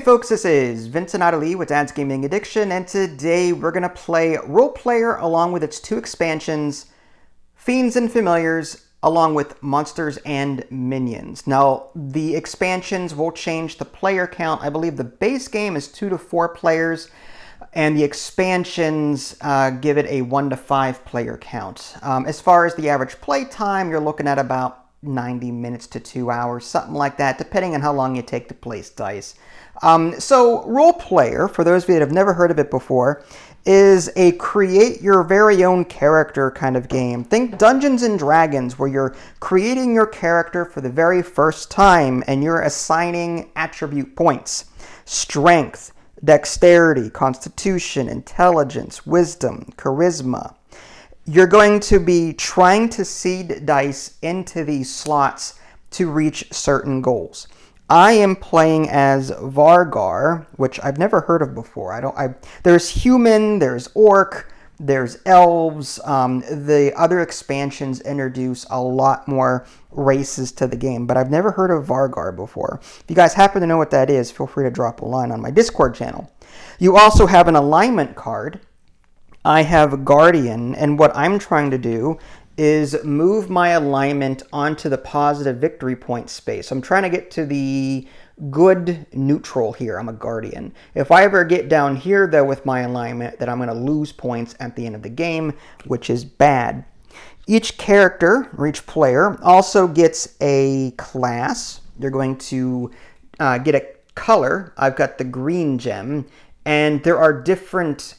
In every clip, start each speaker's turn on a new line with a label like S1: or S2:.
S1: Hey folks, this is Vincent Adeli with Dad's Gaming Addiction, and today we're going to play Role Player along with its two expansions, Fiends and Familiars, along with Monsters and Minions. Now, the expansions will change the player count. I believe the base game is 2 to 4 players, and the expansions give it a 1 to 5 player count. As far as the average play time, you're looking at about 90 minutes to 2 hours, something like that, depending on how long you take to place dice. So Role Player, for those of you that have never heard of it before, is a create your very own character kind of game. Think Dungeons and Dragons, where you're creating your character for the very first time and you're assigning attribute points. Strength, dexterity, constitution, intelligence, wisdom, charisma. You're going to be trying to seed dice into these slots to reach certain goals. I am playing as Vargar, which I've never heard of before. There's human, there's orc, there's elves. The other expansions introduce a lot more races to the game, but I've never heard of Vargar before. If you guys happen to know what that is, feel free to drop a line on my Discord channel. You also have an alignment card. I have Guardian, and what I'm trying to do is move my alignment onto the positive victory point space. I'm trying to get to the good neutral here. I'm a Guardian. If I ever get down here, though, with my alignment, then I'm going to lose points at the end of the game, which is bad. Each character, or each player, also gets a class. You're going to get a color. I've got the green gem, and there are different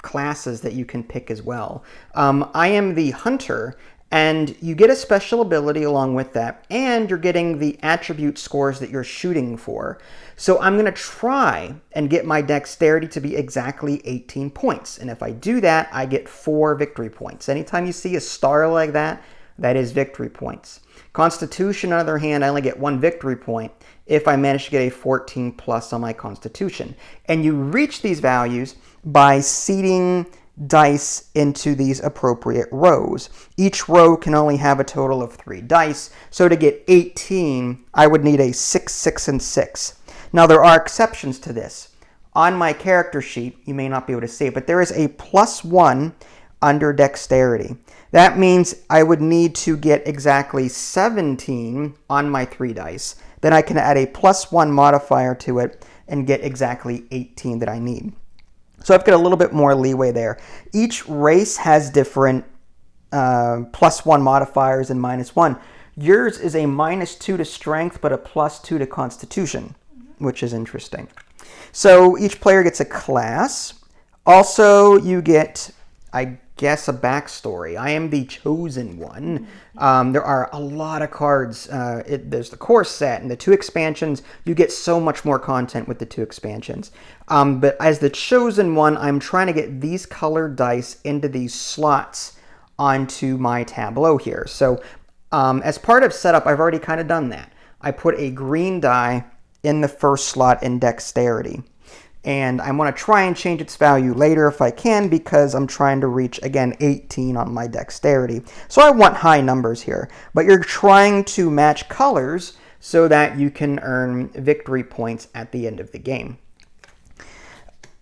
S1: classes that you can pick as well. I am the hunter, and you get a special ability along with that, and you're getting the attribute scores that you're shooting for. So I'm going to try and get my dexterity to be exactly 18 points, and if I do that, I get 4 victory points. Anytime you see a star like that, that is victory points. Constitution, on the other hand, I only get 1 victory point if I manage to get a 14 plus on my Constitution. And you reach these values by seeding dice into these appropriate rows. Each row can only have a total of 3 dice, so to get 18, I would need a 6, 6, and 6. Now, there are exceptions to this. On my character sheet, you may not be able to see it, but there is a +1 under dexterity. That means I would need to get exactly 17 on my 3 dice. Then I can add a +1 modifier to it and get exactly 18 that I need. So I've got a little bit more leeway there. Each race has different +1 modifiers and -1. Yours is a -2 to strength, but a +2 to constitution, which is interesting. So each player gets a class. Also, you get, I guess, a backstory. I am the chosen one. There are a lot of cards. There's the core set and the 2 expansions. You get so much more content with the 2 expansions. But as the chosen one, I'm trying to get these colored dice into these slots onto my tableau here. So as part of setup, I've already kind of done that. I put a green die in the first slot in dexterity. And I want to try and change its value later if I can, because I'm trying to reach, again, 18 on my dexterity. So I want high numbers here. But you're trying to match colors so that you can earn victory points at the end of the game.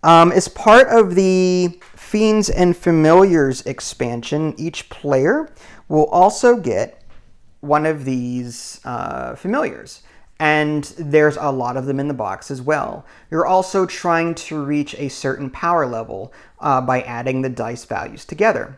S1: As part of the Fiends and Familiars expansion, each player will also get one of these familiars. And there's a lot of them in the box as well. You're also trying to reach a certain power level by adding the dice values together.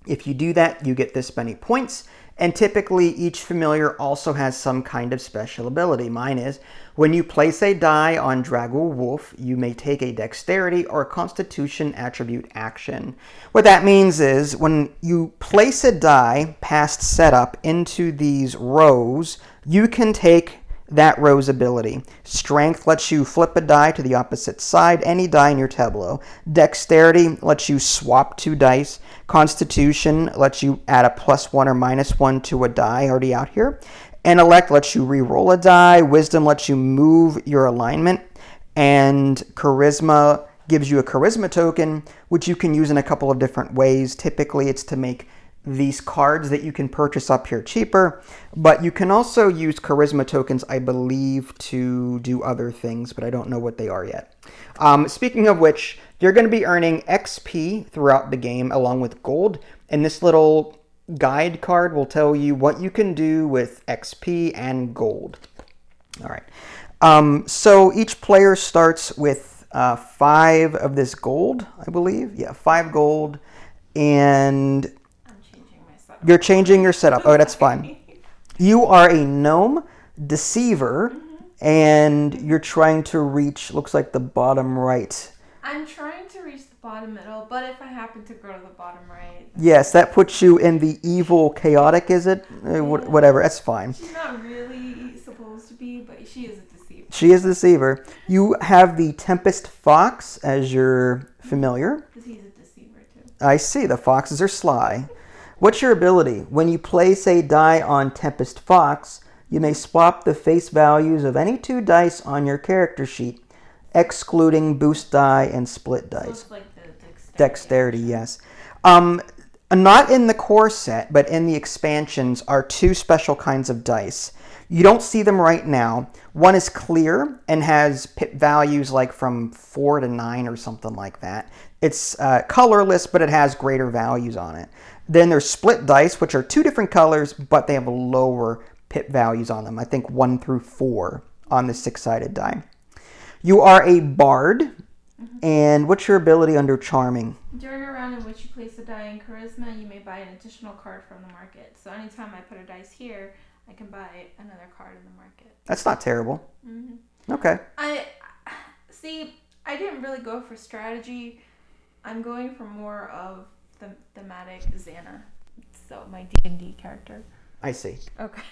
S1: If you do that, you get this many points, and typically each familiar also has some kind of special ability. Mine is, when you place a die on Dragul Wolf, you may take a dexterity or a constitution attribute action. What that means is, when you place a die past setup into these rows, you can take that row's ability. Strength lets you flip a die to the opposite side, any die in your tableau. Dexterity lets you swap 2 dice. Constitution lets you add a +1 or -1 to a die already out here. Intellect lets you re-roll a die. Wisdom lets you move your alignment. And Charisma gives you a charisma token, which you can use in a couple of different ways. Typically, it's to make these cards that you can purchase up here cheaper, but you can also use charisma tokens, I believe, to do other things, but I don't know what they are yet. Speaking of which, you're going to be earning XP throughout the game along with gold, and this little guide card will tell you what you can do with XP and gold. All right. So each player starts with 5 of this gold, I believe. Yeah, 5 gold, and you're changing your setup. Oh, that's fine. You are a gnome deceiver, and you're trying to reach, looks like the bottom right.
S2: I'm trying to reach the bottom middle, but if I happen to go to the bottom right...
S1: Yes, that puts you in the evil chaotic, is it? Yeah. Whatever, that's fine.
S2: She's not really supposed to be, but she is a deceiver.
S1: She is a deceiver. You have the Tempest Fox as your familiar.
S2: Because he's a deceiver, too.
S1: I see, the foxes are sly. What's your ability? When you place a die on Tempest Fox, you may swap the face values of any 2 dice on your character sheet, excluding boost die and split dice.
S2: So it's like the
S1: dexterity, yes. Not in the core set, but in the expansions are 2 special kinds of dice. You don't see them right now. One is clear and has pip values like from 4 to 9 or something like that. It's colorless, but it has greater values on it. Then there's split dice, which are 2 different colors, but they have lower pip values on them. I think 1 through 4 on the 6-sided die. You are a bard, and what's your ability under charming?
S2: During a round in which you place a die in charisma, you may buy an additional card from the market. So anytime I put a dice here, I can buy another card in the market.
S1: That's not terrible. Okay.
S2: I didn't really go for strategy. I'm going for more of the thematic Xana. So my D&D character.
S1: I see.
S2: Okay.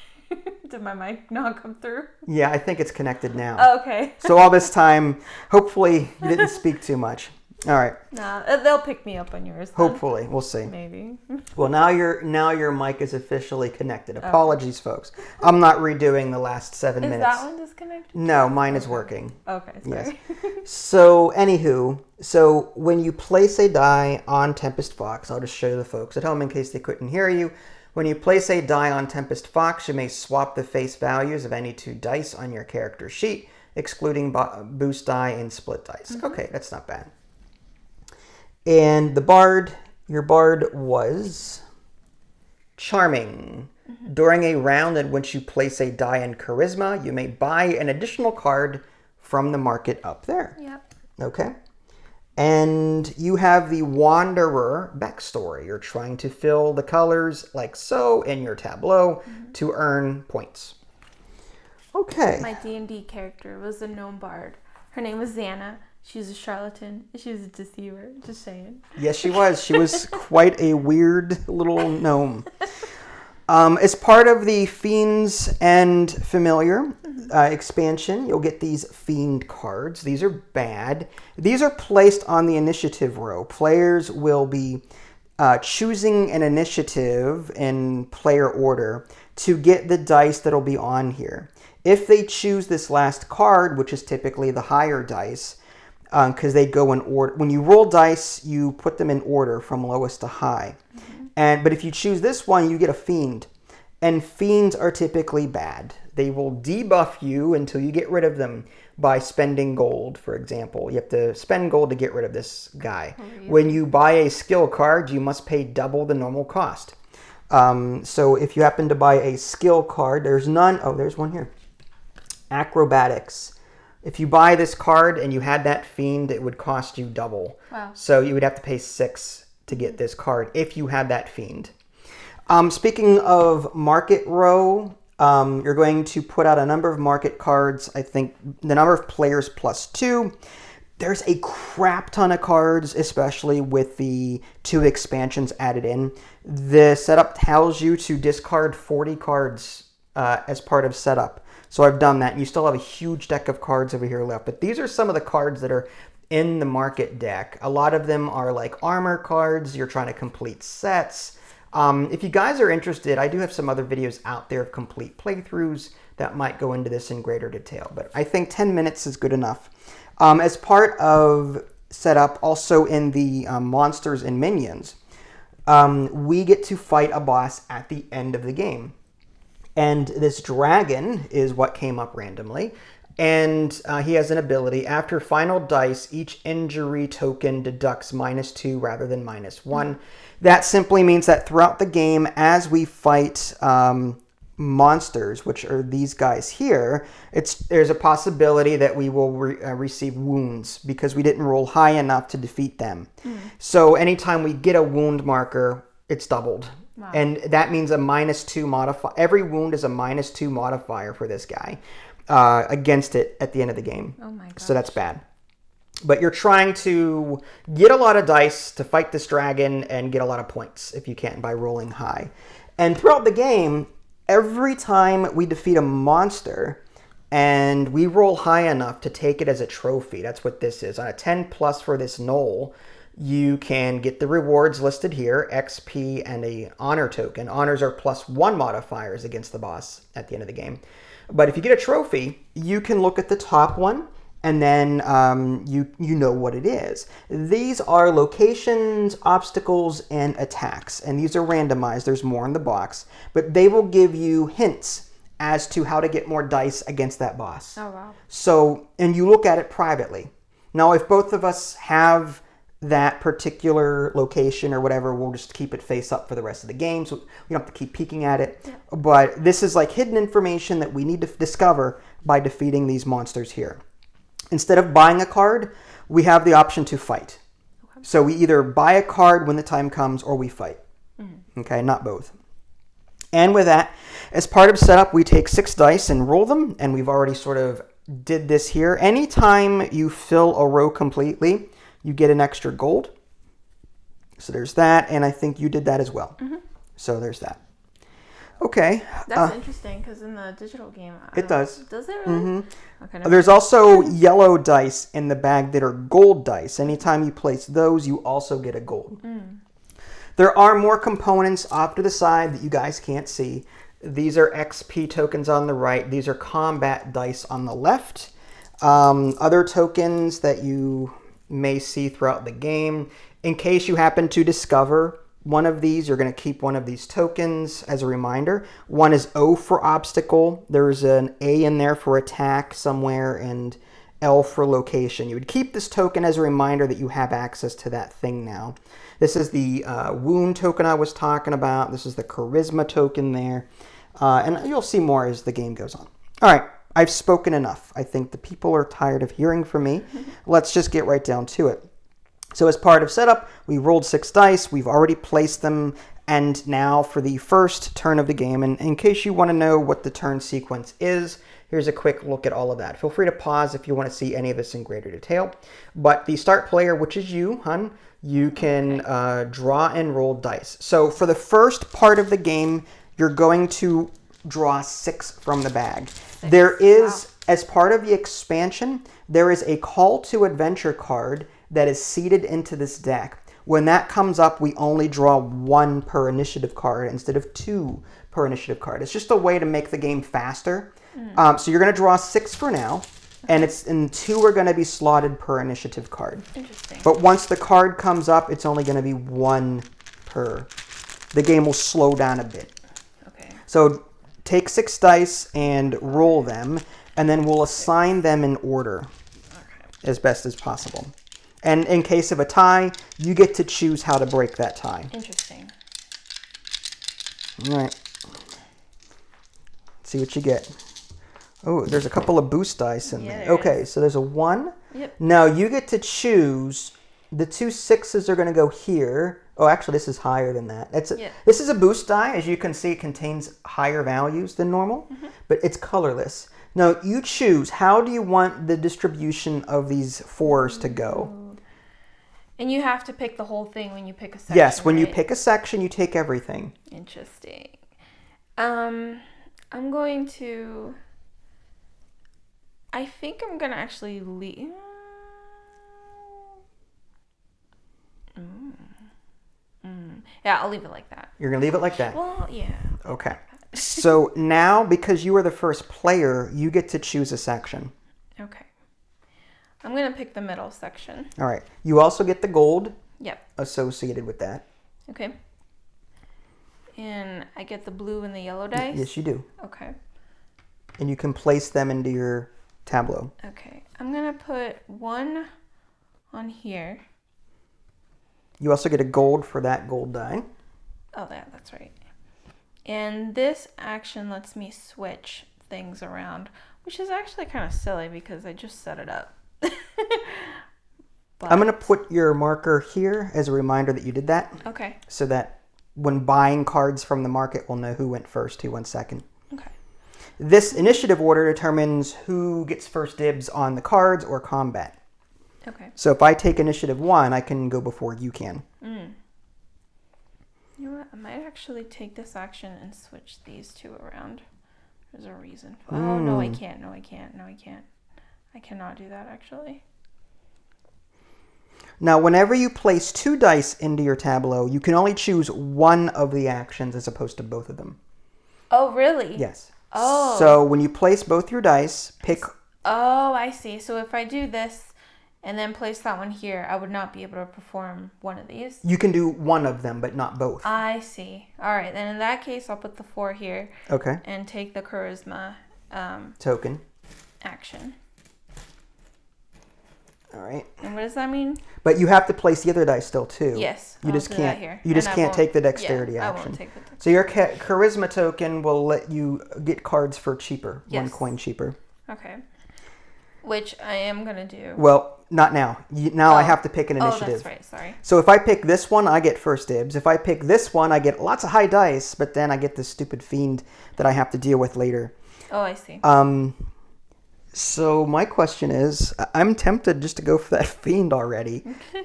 S2: Did my mic not come through?
S1: Yeah, I think it's connected now.
S2: Oh, okay.
S1: So all this time, hopefully you didn't speak too much. All right.
S2: Nah, they'll pick me up on yours. Then.
S1: Hopefully, we'll see.
S2: Maybe.
S1: Well, now your mic is officially connected. Apologies, folks. I'm not redoing the last 7 minutes.
S2: Is that one disconnected?
S1: No, mine is working.
S2: Okay, sorry.
S1: Yes. So, anywho, when you place a die on Tempest Fox, I'll just show the folks at home in case they couldn't hear you. When you place a die on Tempest Fox, you may swap the face values of any 2 dice on your character sheet, excluding boost die and split dice. Okay, that's not bad. And the bard, your bard was charming. During a round in which you place a die in charisma, you may buy an additional card from the market up there.
S2: Yep.
S1: Okay. And you have the Wanderer backstory. You're trying to fill the colors like so in your tableau to earn points. Okay.
S2: My D&D character was a gnome bard. Her name was Xana. She was a charlatan. She was a deceiver. Just saying.
S1: Yes, she was. She was quite a weird little gnome. As part of the Fiends and Familiar expansion, you'll get these Fiend cards. These are bad. These are placed on the initiative row. Players will be choosing an initiative in player order to get the dice that'll be on here. If they choose this last card, which is typically the higher dice, because they go in order. When you roll dice, you put them in order from lowest to high. But if you choose this one, you get a Fiend. And Fiends are typically bad. They will debuff you until you get rid of them by spending gold, for example. You have to spend gold to get rid of this guy. When you buy a skill card, you must pay double the normal cost. So if you happen to buy a skill card, there's none. Oh, there's one here. Acrobatics. If you buy this card and you had that Fiend, it would cost you double.
S2: Wow.
S1: So you would have to pay 6 to get this card if you had that Fiend. Speaking of market row, you're going to put out a number of market cards. I think the number of players plus 2. There's a crap ton of cards, especially with the 2 expansions added in. The setup tells you to discard 40 cards as part of setup. So I've done that. You still have a huge deck of cards over here left. But these are some of the cards that are in the market deck. A lot of them are like armor cards. You're trying to complete sets. If you guys are interested, I do have some other videos out there of complete playthroughs that might go into this in greater detail. But I think 10 minutes is good enough. As part of setup, also in the monsters and minions, we get to fight a boss at the end of the game. And this dragon is what came up randomly. And he has an ability. After final dice, each injury token deducts -2 rather than -1. That simply means that throughout the game, as we fight monsters, which are these guys here, there's a possibility that we will receive wounds because we didn't roll high enough to defeat them. So anytime we get a wound marker, it's doubled. Wow. And that means a -2 modifier. Every wound is a -2 modifier for this guy against it at the end of the game.
S2: Oh my gosh.
S1: So that's bad. But you're trying to get a lot of dice to fight this dragon and get a lot of points if you can by rolling high. And throughout the game, every time we defeat a monster and we roll high enough to take it as a trophy, that's what this is. On a 10 plus for this knoll, you can get the rewards listed here, XP and a honor token. Honors are +1 modifiers against the boss at the end of the game. But if you get a trophy, you can look at the top one and then you know what it is. These are locations, obstacles, and attacks. And these are randomized. There's more in the box. But they will give you hints as to how to get more dice against that boss.
S2: Oh, wow.
S1: So, and you look at it privately. Now, if both of us have that particular location or whatever, we'll just keep it face up for the rest of the game. So we don't have to keep peeking at it. Yeah. But this is like hidden information that we need to discover by defeating these monsters here. Instead of buying a card, we have the option to fight. Okay. So we either buy a card when the time comes or we fight. Okay, not both. And with that, as part of setup, we take 6 dice and roll them. And we've already sort of did this here. Anytime you fill a row completely, you get an extra gold. So there's that. And I think you did that as well. So there's that. Okay.
S2: That's interesting because in the digital game,
S1: it does.
S2: Does it really? Okay.
S1: There's also yellow dice in the bag that are gold dice. Anytime you place those, you also get a gold. There are more components off to the side that you guys can't see. These are XP tokens on the right. These are combat dice on the left. Other tokens that you may see throughout the game. In case you happen to discover one of these, you're going to keep one of these tokens as a reminder. One is O for obstacle. There's an A in there for attack somewhere and L for location. You would keep this token as a reminder that you have access to that thing now. This is the wound token I was talking about. This is the charisma token there. And you'll see more as the game goes on. All right, I've spoken enough. I think the people are tired of hearing from me. Let's just get right down to it. So as part of setup, we rolled 6 dice. We've already placed them. And now for the first turn of the game, and in case you want to know what the turn sequence is, here's a quick look at all of that. Feel free to pause if you want to see any of this in greater detail. But the start player, which is you, hun, you can draw and roll dice. So for the first part of the game, you're going to draw 6 from the bag. 6. There is, as part of the expansion, there is a call to adventure card that is seeded into this deck. When that comes up, we only draw 1 per initiative card instead of 2 per initiative card. It's just a way to make the game faster. So you're going to draw 6 for now, and 2 are going to be slotted per initiative card.
S2: Interesting.
S1: But once the card comes up, it's only going to be 1 per. The game will slow down a bit.
S2: Okay.
S1: So take 6 dice and roll them, and then we'll assign them in order as best as possible. And in case of a tie, you get to choose how to break that tie.
S2: Interesting.
S1: All right. See what you get. Oh, there's a couple of boost dice in there. Okay, so there's a 1.
S2: Yep.
S1: Now you get to choose. The 2 6s are going to go here. Oh, actually, this is higher than that. This is a boost die. As you can see, it contains higher values than normal, but it's colorless. Now, you choose. How do you want the distribution of these 4s to go?
S2: And you have to pick the whole thing when you pick a section.
S1: Yes, when
S2: right?
S1: you pick a section, you take everything.
S2: Interesting. I'm going to... I think I'm going to actually leave... Yeah, I'll leave it like that.
S1: You're going to leave it like that?
S2: Well, yeah.
S1: Okay. So now, because you are the first player, you get to choose a section.
S2: Okay. I'm going to pick the middle section.
S1: All right. You also get the gold
S2: Yep.
S1: associated with that.
S2: Okay. And I get the blue and the yellow dice?
S1: Yes, you do.
S2: Okay.
S1: And you can place them into your tableau.
S2: Okay. I'm going to put one on here.
S1: You also get a gold for that gold die.
S2: Oh, yeah, that's right. And this action lets me switch things around, which is actually kind of silly because I just set it up.
S1: I'm going to put your marker here as a reminder that you did that.
S2: Okay.
S1: So that when buying cards from the market, we'll know who went first, who went second.
S2: Okay.
S1: This initiative order determines who gets first dibs on the cards or combat.
S2: Okay.
S1: So if I take initiative 1, I can go before you can.
S2: You know what? I might actually take this action and switch these two around. There's a reason. Oh, no, I can't. No, I can't. No, I can't. I cannot do that, actually.
S1: Now, whenever you place 2 dice into your tableau, you can only choose one of the actions as opposed to both of them.
S2: Oh, really?
S1: Yes.
S2: Oh.
S1: So when you place both your dice, pick...
S2: Oh, I see. So if I do this and then place that one here, I would not be able to perform one of these?
S1: You can do one of them, but not both.
S2: I see. All right. Then in that case, I'll put the 4 here.
S1: Okay.
S2: And take the charisma
S1: token.
S2: Action.
S1: All right.
S2: And what does that mean?
S1: But you have to place the other dice still too.
S2: Yes.
S1: You just can't.
S2: Here.
S1: You just can't take the dexterity
S2: action.
S1: action.
S2: I won't take the dexterity.
S1: So your charisma token will let you get cards for cheaper,
S2: yes.
S1: 1 coin cheaper.
S2: Okay. Which I am gonna do.
S1: Well, not now. Now I have to pick an initiative.
S2: Oh, that's right. Sorry.
S1: So if I pick this one, I get first dibs. If I pick this one, I get lots of high dice, but then I get this stupid fiend that I have to deal with later.
S2: Oh, I see.
S1: So my question is, I'm tempted just to go for that fiend already.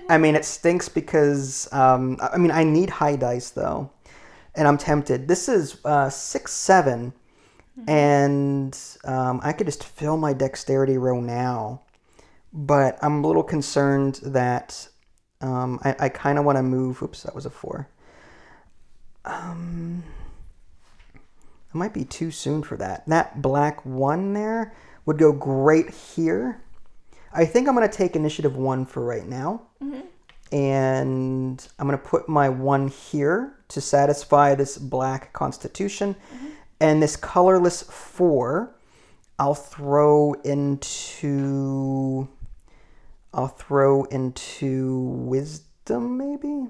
S1: I mean, it stinks because, I need high dice though. And I'm tempted. This is 6-7. And I could just fill my dexterity row now. But I'm a little concerned that I kind of want to move. Oops, that was a 4. It might be too soon for that. That black 1 there would go great here. I think I'm going to take initiative 1 for right now. And I'm going to put my 1 here to satisfy this black constitution. And this colorless 4, I'll throw into wisdom, maybe?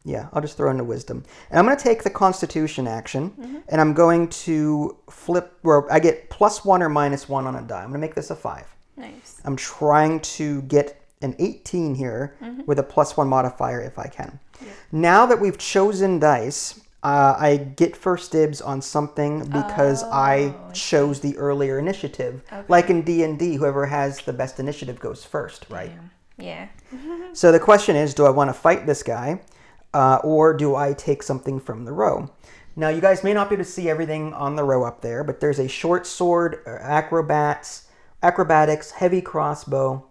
S1: Yeah, I'll just throw into wisdom. And I'm going to take the constitution action, and I'm going to flip, where I get +1 or -1 on a die. I'm going to make this a 5.
S2: Nice.
S1: I'm trying to get an 18 here with a +1 modifier if I can. Yeah. Now that we've chosen dice, I get first dibs on something because I chose the earlier initiative. Okay. Like in D&D, whoever has the best initiative goes first, right?
S2: Yeah.
S1: So the question is, do I want to fight this guy? Or do I take something from the row? Now, you guys may not be able to see everything on the row up there, but there's a short sword, acrobatics, heavy crossbow.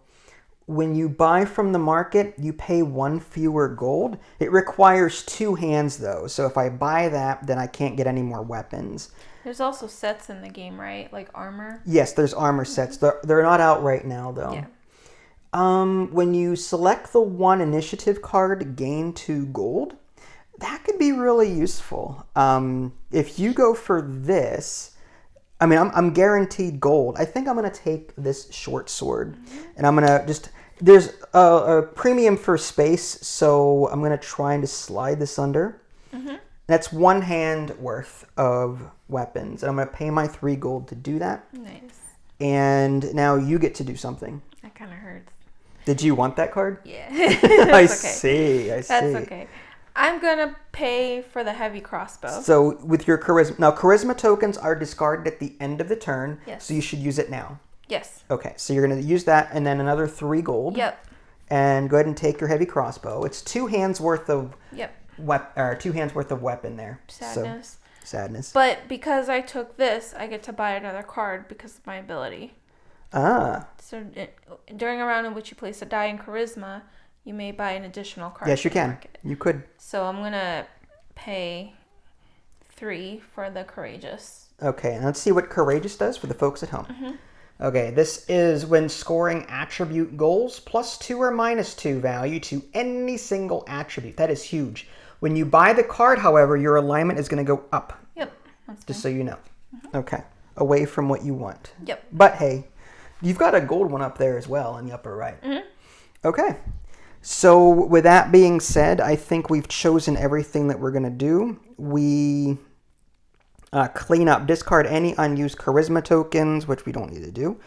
S1: When you buy from the market, you pay 1 fewer gold. It requires 2 hands, though. So if I buy that, then I can't get any more weapons.
S2: There's also sets in the game, right? Like armor?
S1: Yes, there's armor sets. They're not out right now, though.
S2: Yeah.
S1: When you select the 1 initiative card, gain 2 gold. That could be really useful. If you go for this, I'm guaranteed gold. I think I'm going to take this short sword. And I'm going to just... There's a premium for space, so I'm going to try and just slide this under. That's 1 hand worth of weapons. And I'm going to pay my 3 gold to do that.
S2: Nice.
S1: And now you get to do something.
S2: That kind of hurts.
S1: Did you want that card?
S2: Yeah.
S1: I see.
S2: That's okay. I'm going to pay for the heavy crossbow.
S1: So with your charisma... Now, charisma tokens are discarded at the end of the turn.
S2: Yes.
S1: So you should use it now.
S2: Yes.
S1: Okay, so you're going to use that and then another 3 gold.
S2: Yep.
S1: And go ahead and take your heavy crossbow. It's 2 hands worth of...
S2: Yep.
S1: 2 hands worth of weapon there.
S2: Sadness.
S1: So, sadness.
S2: But because I took this, I get to buy another card because of my ability.
S1: Ah.
S2: So during a round in which you place a die in charisma, you may buy an additional card.
S1: Yes, you can. Market. You could.
S2: So I'm going to pay 3 for the courageous.
S1: Okay, and let's see what courageous does for the folks at home. Okay, this is when scoring attribute goals, +2 or -2 value to any single attribute. That is huge. When you buy the card, however, your alignment is going to go up.
S2: Yep. That's
S1: just
S2: fine.
S1: so you know. Okay. Away from what you want.
S2: Yep.
S1: But hey, you've got a gold one up there as well in the upper right. Okay. So with that being said, I think we've chosen everything that we're going to do. We clean up, discard any unused charisma tokens, which we don't need to do.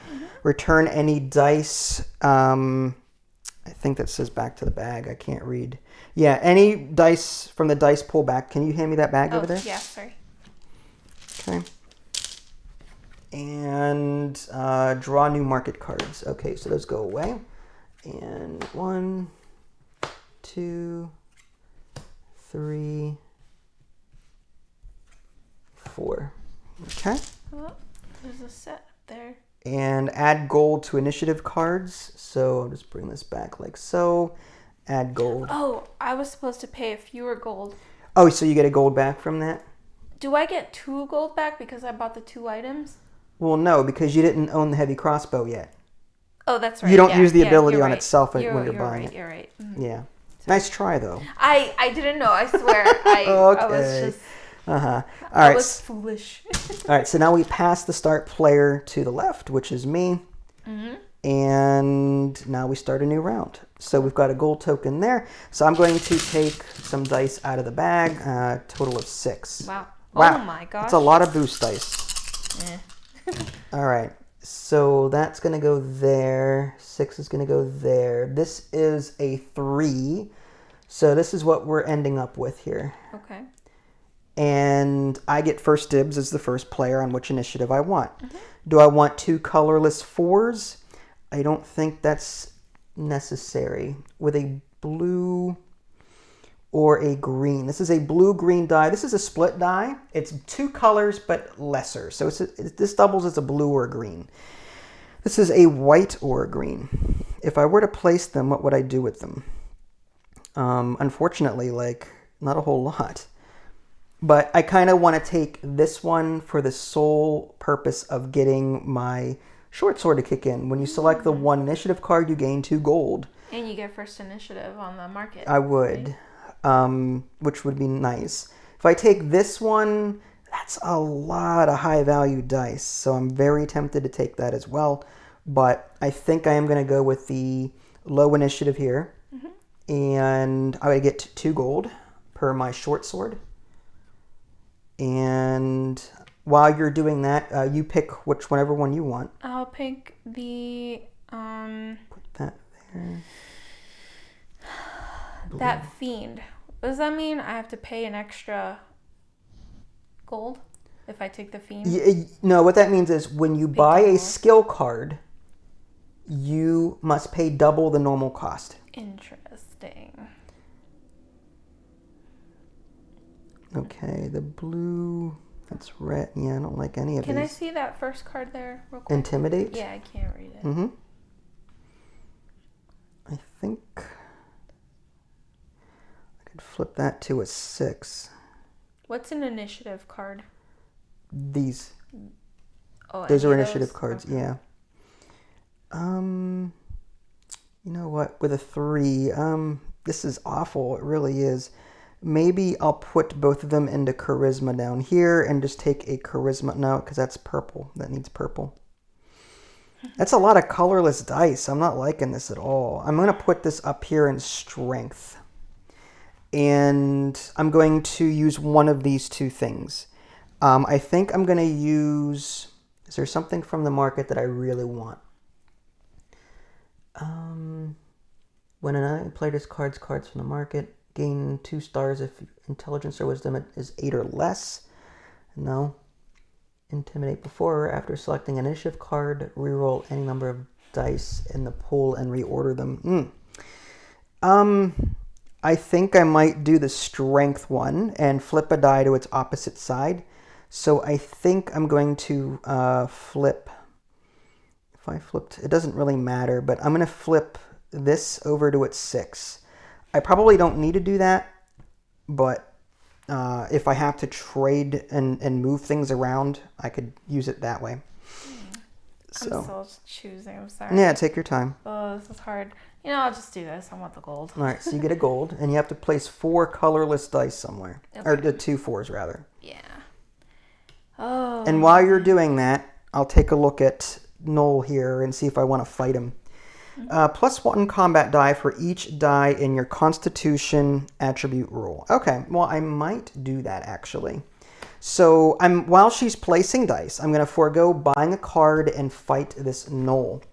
S1: Return any dice. I think that says back to the bag. I can't read. Yeah, any dice from the dice pool back. Can you hand me that bag over there?
S2: Yeah, sorry.
S1: Okay. And draw new market cards. Okay, so those go away. And 1, 2, 3, 4. Okay.
S2: Oh, there's a set up there.
S1: And add gold to initiative cards. So I'll just bring this back like so. Add gold.
S2: Oh, I was supposed to pay fewer gold.
S1: Oh, so you get a gold back from that?
S2: Do I get 2 gold back because I bought the 2 items?
S1: Well, no, because you didn't own the heavy crossbow yet.
S2: Oh, that's right.
S1: You don't use the ability on
S2: right.
S1: itself when you're buying it.
S2: You're right.
S1: Yeah. Nice try, though.
S2: I didn't know. I swear. I was just.
S1: All right.
S2: I was foolish.
S1: All right. So now we pass the start player to the left, which is me. And now we start a new round. So we've got a gold token there. So I'm going to take some dice out of the bag. Total of 6.
S2: Wow.
S1: Wow.
S2: Oh my gosh.
S1: That's a lot of boost dice. All right. So that's going to go there. 6 is going to go there. This is a 3. So this is what we're ending up with here.
S2: Okay.
S1: And I get first dibs as the first player on which initiative I want. Do I want 2 colorless 4s? I don't think that's necessary. With a blue or a green. This is a blue-green die. This is a split die. It's 2 colors, but lesser. So this doubles as a blue or a green. This is a white or a green. If I were to place them, what would I do with them? Unfortunately, not a whole lot. But I kind of want to take this one for the sole purpose of getting my short sword to kick in. When you select the 1 initiative card, you gain 2 gold.
S2: And you get first initiative on the market.
S1: I would. Right? Which would be nice. If I take this one, that's a lot of high value dice. So I'm very tempted to take that as well. But I think I am going to go with the low initiative here. And I would get 2 gold per my short sword. And while you're doing that, you pick whichever one you want.
S2: I'll pick the
S1: Put that there.
S2: that fiend. What does that mean? I have to pay an extra gold if I take the fiend?
S1: No, what that means is when you buy a skill card, you must pay double the normal cost.
S2: Interesting.
S1: Okay, the blue, that's red. Yeah, I don't like any of these.
S2: Can I see that first card there real quick?
S1: Intimidate?
S2: Yeah, I can't read it.
S1: I think I could flip that to a 6.
S2: What's an initiative card?
S1: These.
S2: Oh,
S1: Those are
S2: any of
S1: initiative
S2: those?
S1: cards,
S2: Okay.
S1: yeah. You know what? With a 3, this is awful. It really is. Maybe I'll put both of them into charisma down here and just take a charisma. No, because that's purple. That needs purple. That's a lot of colorless dice. I'm not liking this at all. I'm going to put this up here in strength. And I'm going to use one of these 2 things. I think I'm going to use... Is there something from the market that I really want? When an player discards cards from the market, gain 2 stars if intelligence or wisdom is 8 or less. No. Intimidate before or after selecting an initiative card, reroll any number of dice in the pool and reorder them. I think I might do the strength one and flip a die to its opposite side. So I think I'm going to flip. If I flipped, it doesn't really matter, but I'm going to flip this over to its 6. I probably don't need to do that, but if I have to trade and move things around, I could use it that way.
S2: I'm still choosing. I'm sorry.
S1: Yeah, take your time.
S2: Oh, this is hard. You know, I'll just do this. I want the gold.
S1: All right, so you get a gold, and you have to place 4 colorless dice somewhere. Okay. Or 2 4s, rather.
S2: Yeah. Oh.
S1: And while you're doing that, I'll take a look at Noel here and see if I want to fight him. +1 combat die for each die in your Constitution attribute rule. Okay, well, I might do that, actually. So while she's placing dice, I'm going to forego buying a card and fight this Noel.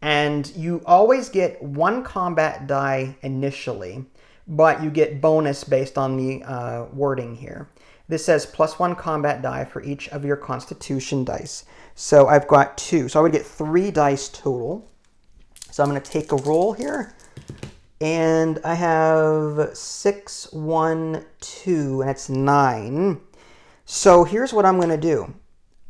S1: And you always get 1 combat die initially, but you get bonus based on the wording here. This says +1 combat die for each of your Constitution dice. So I've got 2. So I would get 3 dice total. So I'm going to take a roll here. And I have 6, 1, 2, and it's 9. So here's what I'm going to do.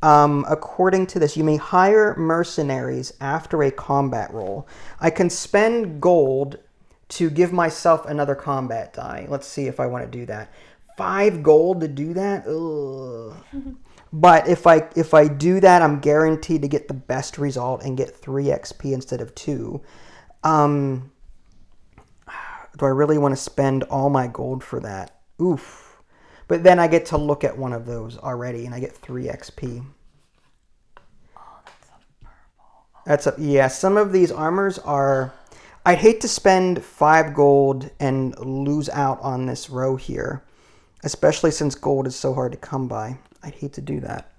S1: According to this, you may hire mercenaries after a combat roll. I can spend gold to give myself another combat die. Let's see if I want to do that. 5 gold to do that? Ugh. But if I do that, I'm guaranteed to get the best result and get 3 XP instead of 2. Do I really want to spend all my gold for that? Oof. But then I get to look at one of those already, and I get 3 XP.
S2: Oh, that's a purple.
S1: Yeah, some of these armors are... I'd hate to spend 5 gold and lose out on this row here. Especially since gold is so hard to come by. I'd hate to do that.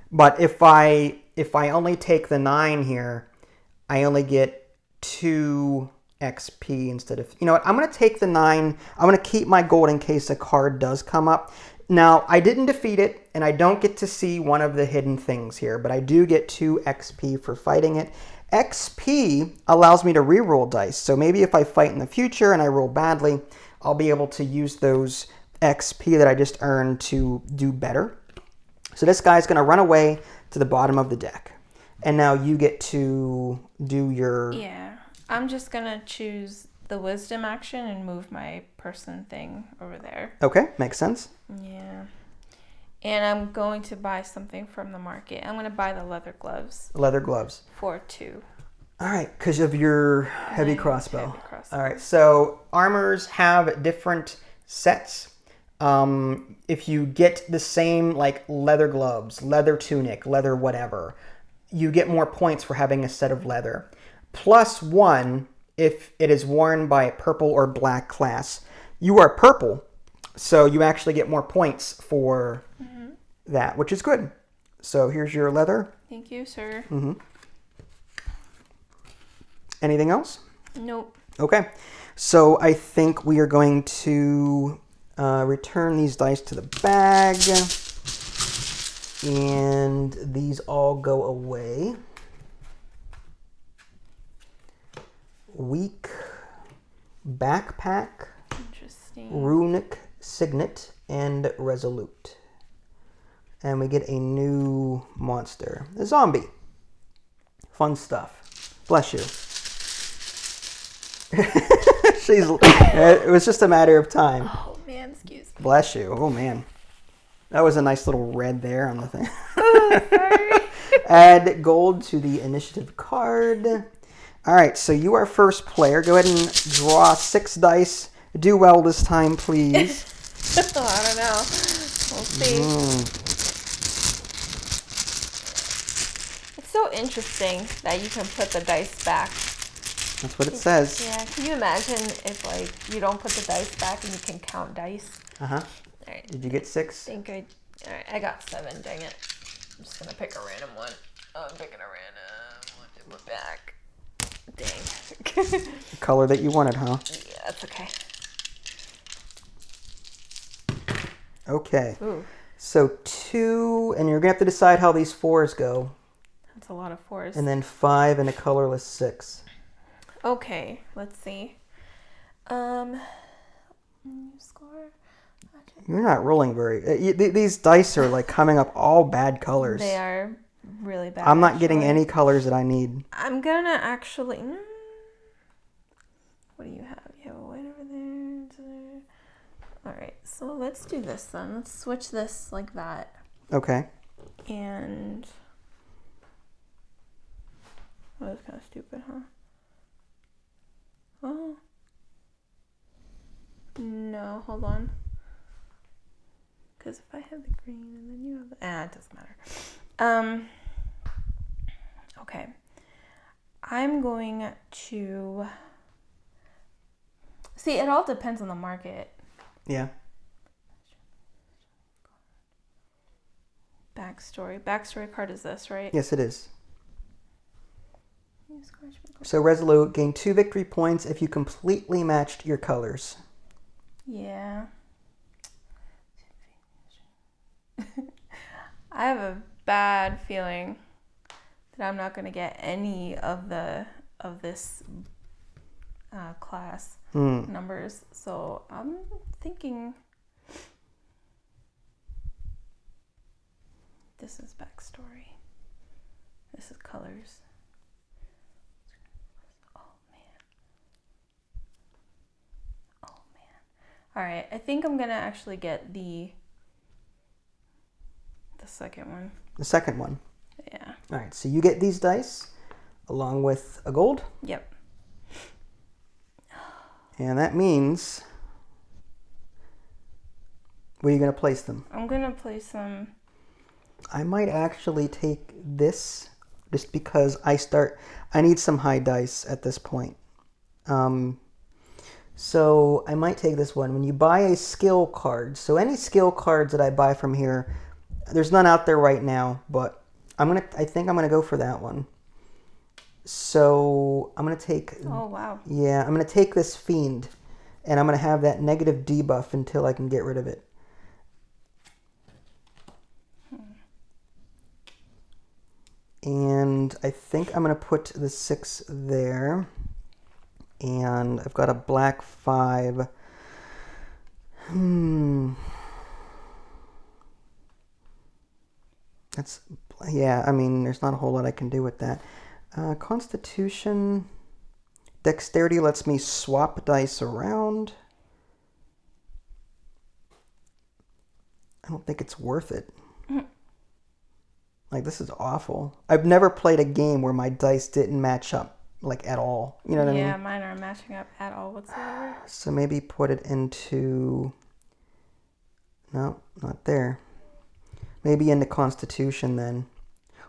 S1: But if I only take the 9 here, I only get 2 XP instead of... You know what? I'm going to take the 9. I'm going to keep my gold in case a card does come up. Now, I didn't defeat it, and I don't get to see one of the hidden things here, but I do get 2 XP for fighting it. XP allows me to reroll dice. So maybe if I fight in the future and I roll badly, I'll be able to use those XP that I just earned to do better. So this guy's going to run away to the bottom of the deck. And now you get to do your...
S2: Yeah. I'm just going to choose the wisdom action and move my person thing over there.
S1: Okay, makes sense.
S2: Yeah. And I'm going to buy something from the market. I'm going to buy the leather gloves.
S1: Leather gloves.
S2: For 2.
S1: All right, because of your heavy crossbow.
S2: Heavy crossbow.
S1: All right, so armors have different sets. If you get the same like leather gloves, leather tunic, leather whatever, you get more points for having a set of leather. +1 if it is worn by a purple or black class. You are purple, so you actually get more points for that, which is good. So here's your leather.
S2: Thank you, sir.
S1: Anything else?
S2: Nope.
S1: Okay, so I think we are going to return these dice to the bag, and these all go away. Weak backpack,
S2: Interesting.
S1: runic signet, and resolute. And we get a new monster, a zombie. Fun stuff. Bless you. It was just a matter of time.
S2: Oh man, excuse me.
S1: Bless you. Oh man, that was a nice little red there on the thing.
S2: Sorry.
S1: Add gold to the initiative card. All right, so you are first player. Go ahead and draw 6 dice. Do well this time, please.
S2: I don't know. We'll see. It's so interesting that you can put the dice back.
S1: That's what it says.
S2: Yeah, can you imagine if like you don't put the dice back and you can count dice?
S1: Uh-huh.
S2: All right.
S1: Did you get 6?
S2: All right, I got 7, dang it. I'm just gonna pick a random one. Oh, I'm picking a random one to put back. Dang.
S1: The color that you wanted, huh?
S2: Yeah, that's okay.
S1: Okay.
S2: Ooh,
S1: So 2, and you're going to have to decide how these 4s go.
S2: that's a lot of 4s.
S1: And then 5 and a colorless 6.
S2: Okay, let's see. Score.
S1: You're not rolling very... These dice are like coming up all bad colors.
S2: They are really bad.
S1: I'm not getting
S2: actually.
S1: any colors that I need.
S2: I'm gonna actually. What do you have? You have a white over there. Alright, so let's do this then. Let's switch this like that.
S1: Okay.
S2: And. That was kind of stupid, huh? hold on. Because if I have the green and then you have the... it doesn't matter. Okay. I'm going to... See, it all depends on the market.
S1: Yeah.
S2: Backstory. Backstory card is this, right?
S1: Yes, it is. So Resolute, gain 2 victory points if you completely matched your colors.
S2: Yeah. I have a bad feeling that I'm not going to get any of this class numbers. So I'm thinking this is backstory. This is colors. All right, I think I'm gonna actually get the second one.
S1: The second one.
S2: Yeah.
S1: All right, so you get these dice along with a gold.
S2: Yep.
S1: And that means, where are you gonna place them?
S2: I'm gonna place them.
S1: I might actually take this just because I need some high dice at this point. So I might take this one. When you buy a skill card, so any skill cards that I buy from here, there's none out there right now, but I think I'm gonna go for that one. So I'm gonna take.
S2: Oh wow.
S1: Yeah, I'm gonna take this Fiend, and I'm gonna have that negative debuff until I can get rid of it. And I think I'm gonna put the 6 there. And I've got a black 5. That's, yeah, I mean, there's not a whole lot I can do with that. Constitution, Dexterity lets me swap dice around. I don't think it's worth it. Like, this is awful. I've never played a game where my dice didn't match up. Like, at all. You know what I mean?
S2: Yeah, mine aren't matching up at all whatsoever.
S1: So maybe put it into... No, not there. Maybe into Constitution then.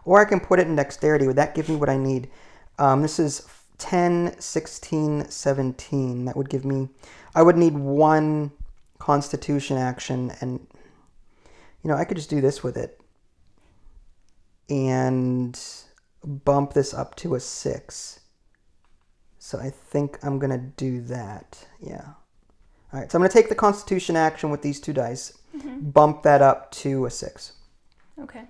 S1: Or I can put it in Dexterity. Would that give me what I need? This is 10, 16, 17. That would give me... I would need 1 Constitution action. And, you know, I could just do this with it. And bump this up to a 6. So I think I'm going to do that. Yeah. All right. So I'm going to take the Constitution action with these 2 dice. Bump that up to a 6.
S2: Okay.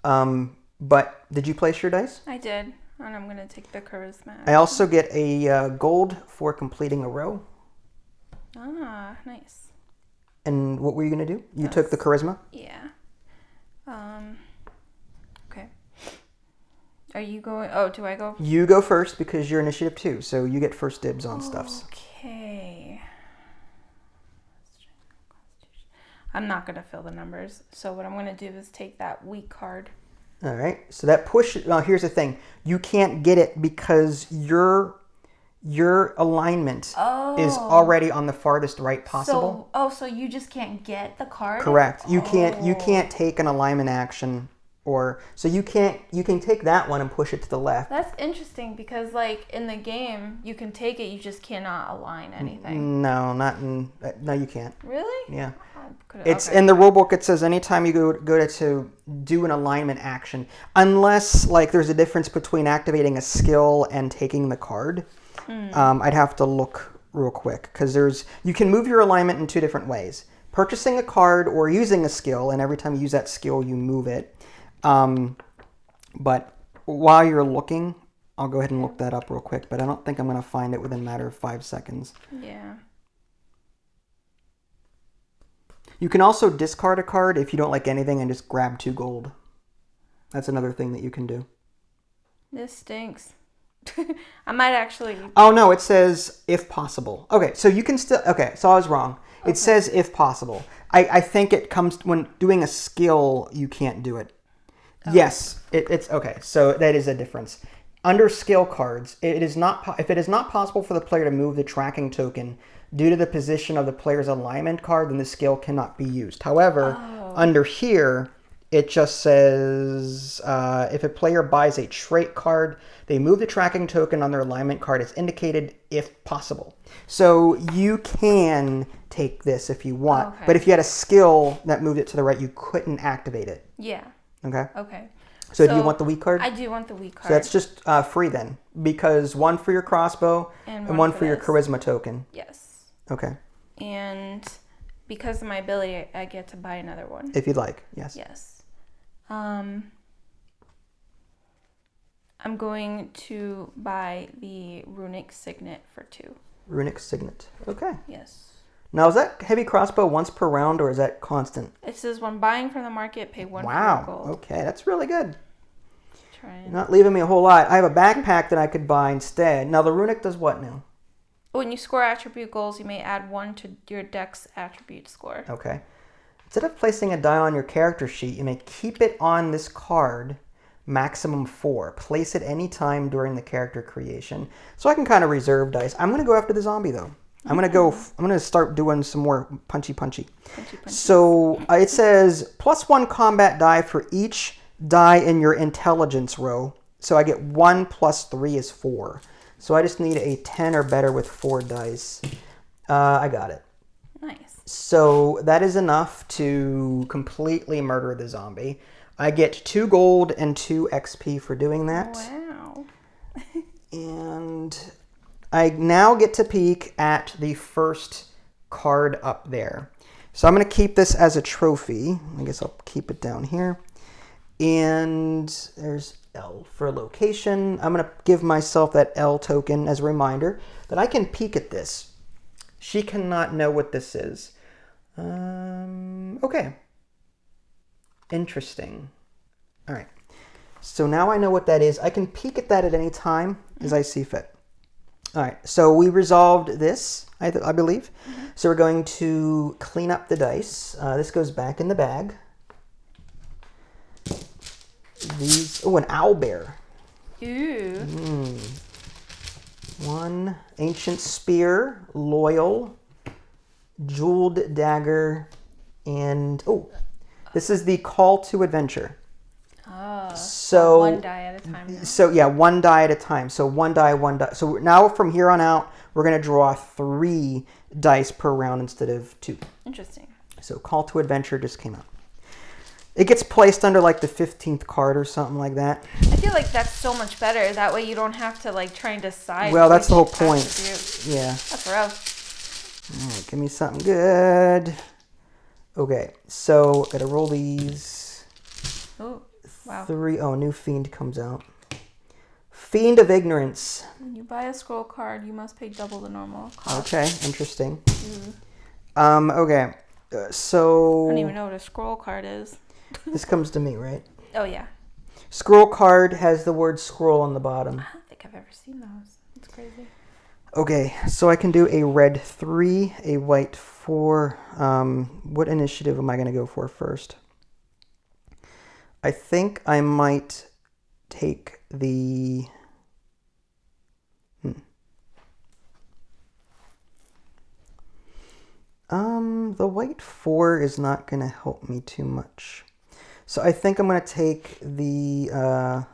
S1: But did you place your dice?
S2: I did. And I'm going to take the Charisma action.
S1: I also get a gold for completing a row.
S2: Ah, nice.
S1: And what were you going to do? You took the Charisma?
S2: Yeah. Okay. Are you going... Oh, do I go?
S1: You go first because you're initiative 2, so you get first dibs on stuffs.
S2: Okay. I'm not going to fill the numbers. So what I'm going to do is take that weak card.
S1: All right. So that push... Well, here's the thing. You can't get it because your alignment is already on the farthest right possible.
S2: So you just can't get the card?
S1: Correct. You can't take an alignment action. So you can take that one and push it to the left.
S2: That's interesting because, like, in the game, you can take it, you just cannot align anything.
S1: No, no, you can't.
S2: Really?
S1: Yeah. It's in the rulebook. It says anytime you go to do an alignment action, unless like there's a difference between activating a skill and taking the card. I'd have to look real quick because you can move your alignment in 2 different ways: purchasing a card or using a skill, and every time you use that skill, you move it. But while you're looking, I'll go ahead and look that up real quick, but I don't think I'm going to find it within a matter of 5 seconds.
S2: Yeah.
S1: You can also discard a card if you don't like anything and just grab 2 gold. That's another thing that you can do.
S2: This stinks. I might actually...
S1: Oh, no, it says if possible. Okay, so you can still... Okay, so I was wrong. It says if possible. I think it comes... When doing a skill, you can't do it. Oh. Yes, it's... Okay, so that is a difference. Under skill cards, if it is not possible for the player to move the tracking token due to the position of the player's alignment card, then the skill cannot be used. However, under here, it just says if a player buys a trait card, they move the tracking token on their alignment card as indicated if possible. So you can take this if you want, but if you had a skill that moved it to the right, you couldn't activate it.
S2: Yeah.
S1: Okay.
S2: Okay.
S1: So do you want the weak card?
S2: I do want the weak card.
S1: So that's just free then, because one for your crossbow and one for your charisma token.
S2: Yes.
S1: Okay.
S2: And because of my ability, I get to buy another one.
S1: If you'd like, yes.
S2: Yes. I'm going to buy the runic signet for 2.
S1: Runic signet. Okay.
S2: Yes.
S1: Now, is that heavy crossbow once per round, or is that constant?
S2: It says when buying from the market, pay 1
S1: Wow.
S2: for gold.
S1: Okay, that's really good.
S2: You're
S1: not leaving me a whole lot. I have a backpack that I could buy instead. Now, the runic does what now?
S2: When you score attribute goals, you may add 1 to your dex attribute score.
S1: Okay. Instead of placing a die on your character sheet, you may keep it on this card, maximum 4. Place it anytime during the character creation. So I can kind of reserve dice. I'm going to go after the zombie, though. I'm going to start doing some more punchy. So it says +1 combat die for each die in your intelligence row. So I get 1 + 3 is 4. So I just need a 10 or better with 4 dice. I got it.
S2: Nice.
S1: So that is enough to completely murder the zombie. I get 2 gold and 2 XP for doing that.
S2: Wow.
S1: And I now get to peek at the first card up there. So I'm going to keep this as a trophy. I guess I'll keep it down here. And there's L for location. I'm going to give myself that L token as a reminder that I can peek at this. She cannot know what this is. Okay. Interesting. All right. So now I know what that is. I can peek at that at any time as I see fit. All right, so we resolved this, I believe. Mm-hmm. So we're going to clean up the dice. This goes back in the bag. An owl bear.
S2: Ooh.
S1: 1 ancient spear, loyal, jeweled dagger, and this is the call to adventure.
S2: So 1 die at a time now.
S1: So yeah, 1 die at a time. So 1 die, 1 die. So now from here on out, we're going to draw 3 dice per round instead of 2.
S2: Interesting.
S1: So call to adventure just came out. It gets placed under like the 15th card or something like that.
S2: I feel like that's so much better. That way you don't have to like try and decide.
S1: Well, that's the whole point. Yeah.
S2: That's rough.
S1: All right, give me something good. Okay, so gotta roll these.
S2: Oh. Wow.
S1: 3. Oh, new fiend comes out. Fiend of Ignorance.
S2: When you buy a scroll card, you must pay double the normal cost.
S1: Okay, interesting. Okay, so...
S2: I don't even know what a scroll card is.
S1: This comes to me, right?
S2: Oh, yeah.
S1: Scroll card has the word scroll on the bottom.
S2: I don't think I've ever seen those. That's crazy.
S1: Okay, so I can do a red 3, a white 4. What initiative am I going to go for first? I think I might take the... The white 4 is not going to help me too much. So I think I'm going to take the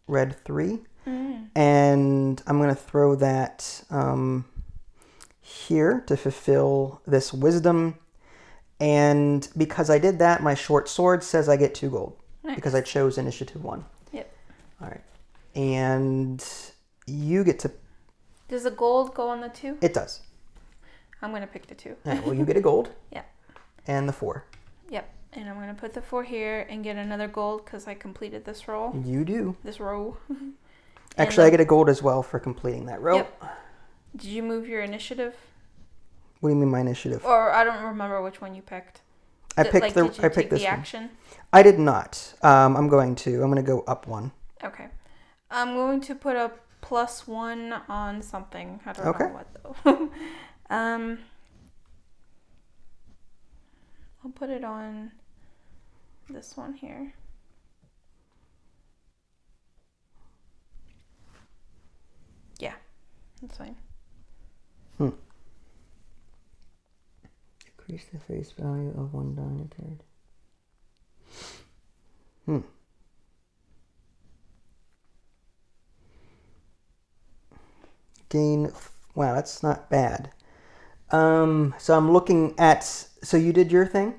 S1: red 3. And I'm going to throw that here to fulfill this wisdom. And because I did that, my short sword says I get 2 gold. Nice. Because I chose initiative 1.
S2: Yep.
S1: All right. And you get to...
S2: Does the gold go on the 2?
S1: It does.
S2: I'm going to pick the 2.
S1: All right, well, you get a gold.
S2: Yep.
S1: And the 4.
S2: Yep. And I'm going to put the 4 here and get another gold because I completed this roll.
S1: You do.
S2: This row.
S1: Actually, I get a gold as well for completing that row.
S2: Yep. Did you move your initiative?
S1: What do you mean my initiative?
S2: Or I don't remember which one you picked.
S1: I picked
S2: did you take
S1: this
S2: the
S1: one.
S2: action?
S1: I did not. I'm going to go up 1.
S2: Okay. I'm going to put a +1 on something. I don't know what though. I'll put it on this one here. Yeah, that's fine.
S1: Decrease the face value of one die entered. Gain. Wow, that's not bad. So I'm looking at. So you did your thing.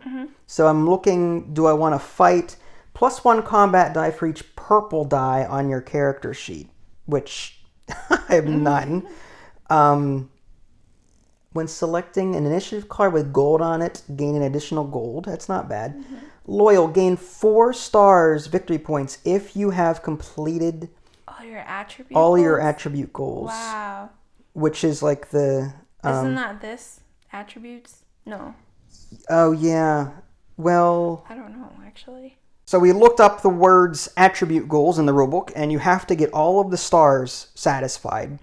S1: So I'm looking. Do I want to fight? +1 combat die for each purple die on your character sheet, which I have none. When selecting an initiative card with gold on it, gain an additional gold. That's not bad. Loyal, gain 4 stars victory points if you have completed
S2: all
S1: your attribute goals.
S2: Wow.
S1: Which is like the...
S2: Isn't that this? Attributes? No.
S1: Oh, yeah. Well...
S2: I don't know, actually.
S1: So we looked up the words attribute goals in the rulebook, and you have to get all of the stars satisfied.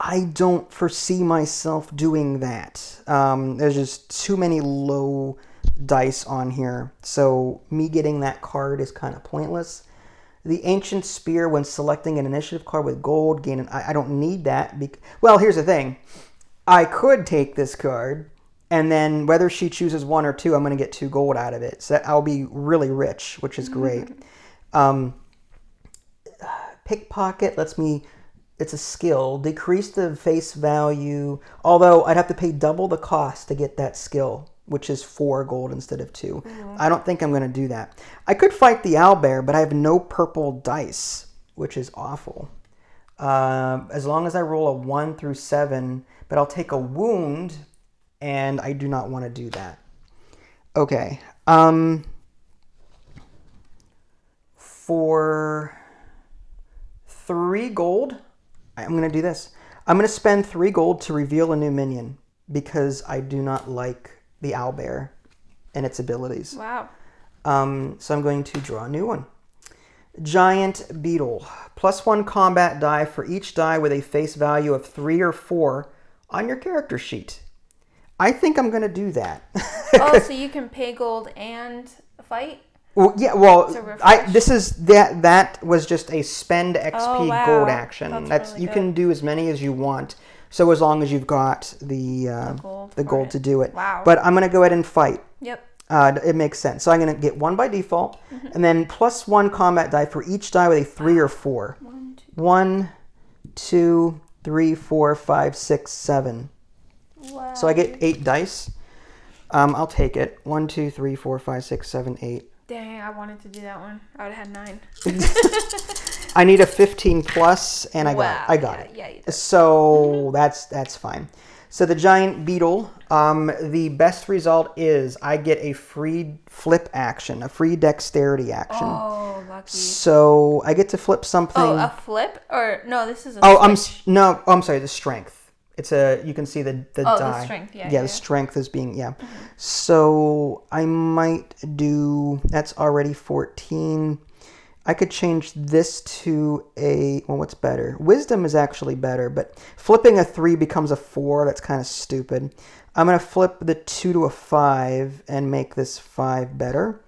S1: I don't foresee myself doing that. There's just too many low dice on here. So me getting that card is kind of pointless. The Ancient Spear, when selecting an initiative card with gold, gain an... I don't need that. Well, here's the thing. I could take this card, and then whether she chooses 1 or 2, I'm going to get 2 gold out of it. So I'll be really rich, which is great. Pickpocket lets me... It's a skill. Decrease the face value. Although I'd have to pay double the cost to get that skill, which is 4 gold instead of 2. I don't think I'm going to do that. I could fight the owlbear, but I have no purple dice, which is awful. As long as I roll a 1 through 7, but I'll take a wound, and I do not want to do that. Okay. For 3 gold... I'm going to do this. I'm going to spend 3 gold to reveal a new minion because I do not like the owlbear and its abilities.
S2: Wow.
S1: So I'm going to draw a new one. Giant Beetle. +1 combat die for each die with a face value of 3 or 4 on your character sheet. I think I'm going to do that.
S2: Oh, so you can pay gold and fight?
S1: Well, yeah, well, that was just a spend XP gold action. That's really you can do as many as you want, so as long as you've got the gold to do it.
S2: Wow.
S1: But I'm gonna go ahead and fight.
S2: Yep.
S1: It makes sense. So I'm gonna get 1 by default, and then +1 combat die for each die with a 3 or 4. 1, 2, 3, 4, 5, 6, 7.
S2: Wow.
S1: So I get 8 dice. I'll take it. 1, 2, 3, 4, 5, 6, 7, 8.
S2: Dang, I wanted to do that one. I would have had 9.
S1: I need a 15 plus, and I got it.
S2: Yeah, you did.
S1: So that's fine. So the giant beetle, the best result is I get a free flip action, a free dexterity action.
S2: Oh, lucky.
S1: So I get to flip something.
S2: Oh, a flip? Or no, this is a
S1: switch. I'm sorry, the strength. It's you can see the die.
S2: The strength, yeah.
S1: The strength is being, So I might do, that's already 14. I could change this to what's better? Wisdom is actually better, but flipping a 3 becomes a 4. That's kind of stupid. I'm going to flip the 2 to a 5 and make this 5 better.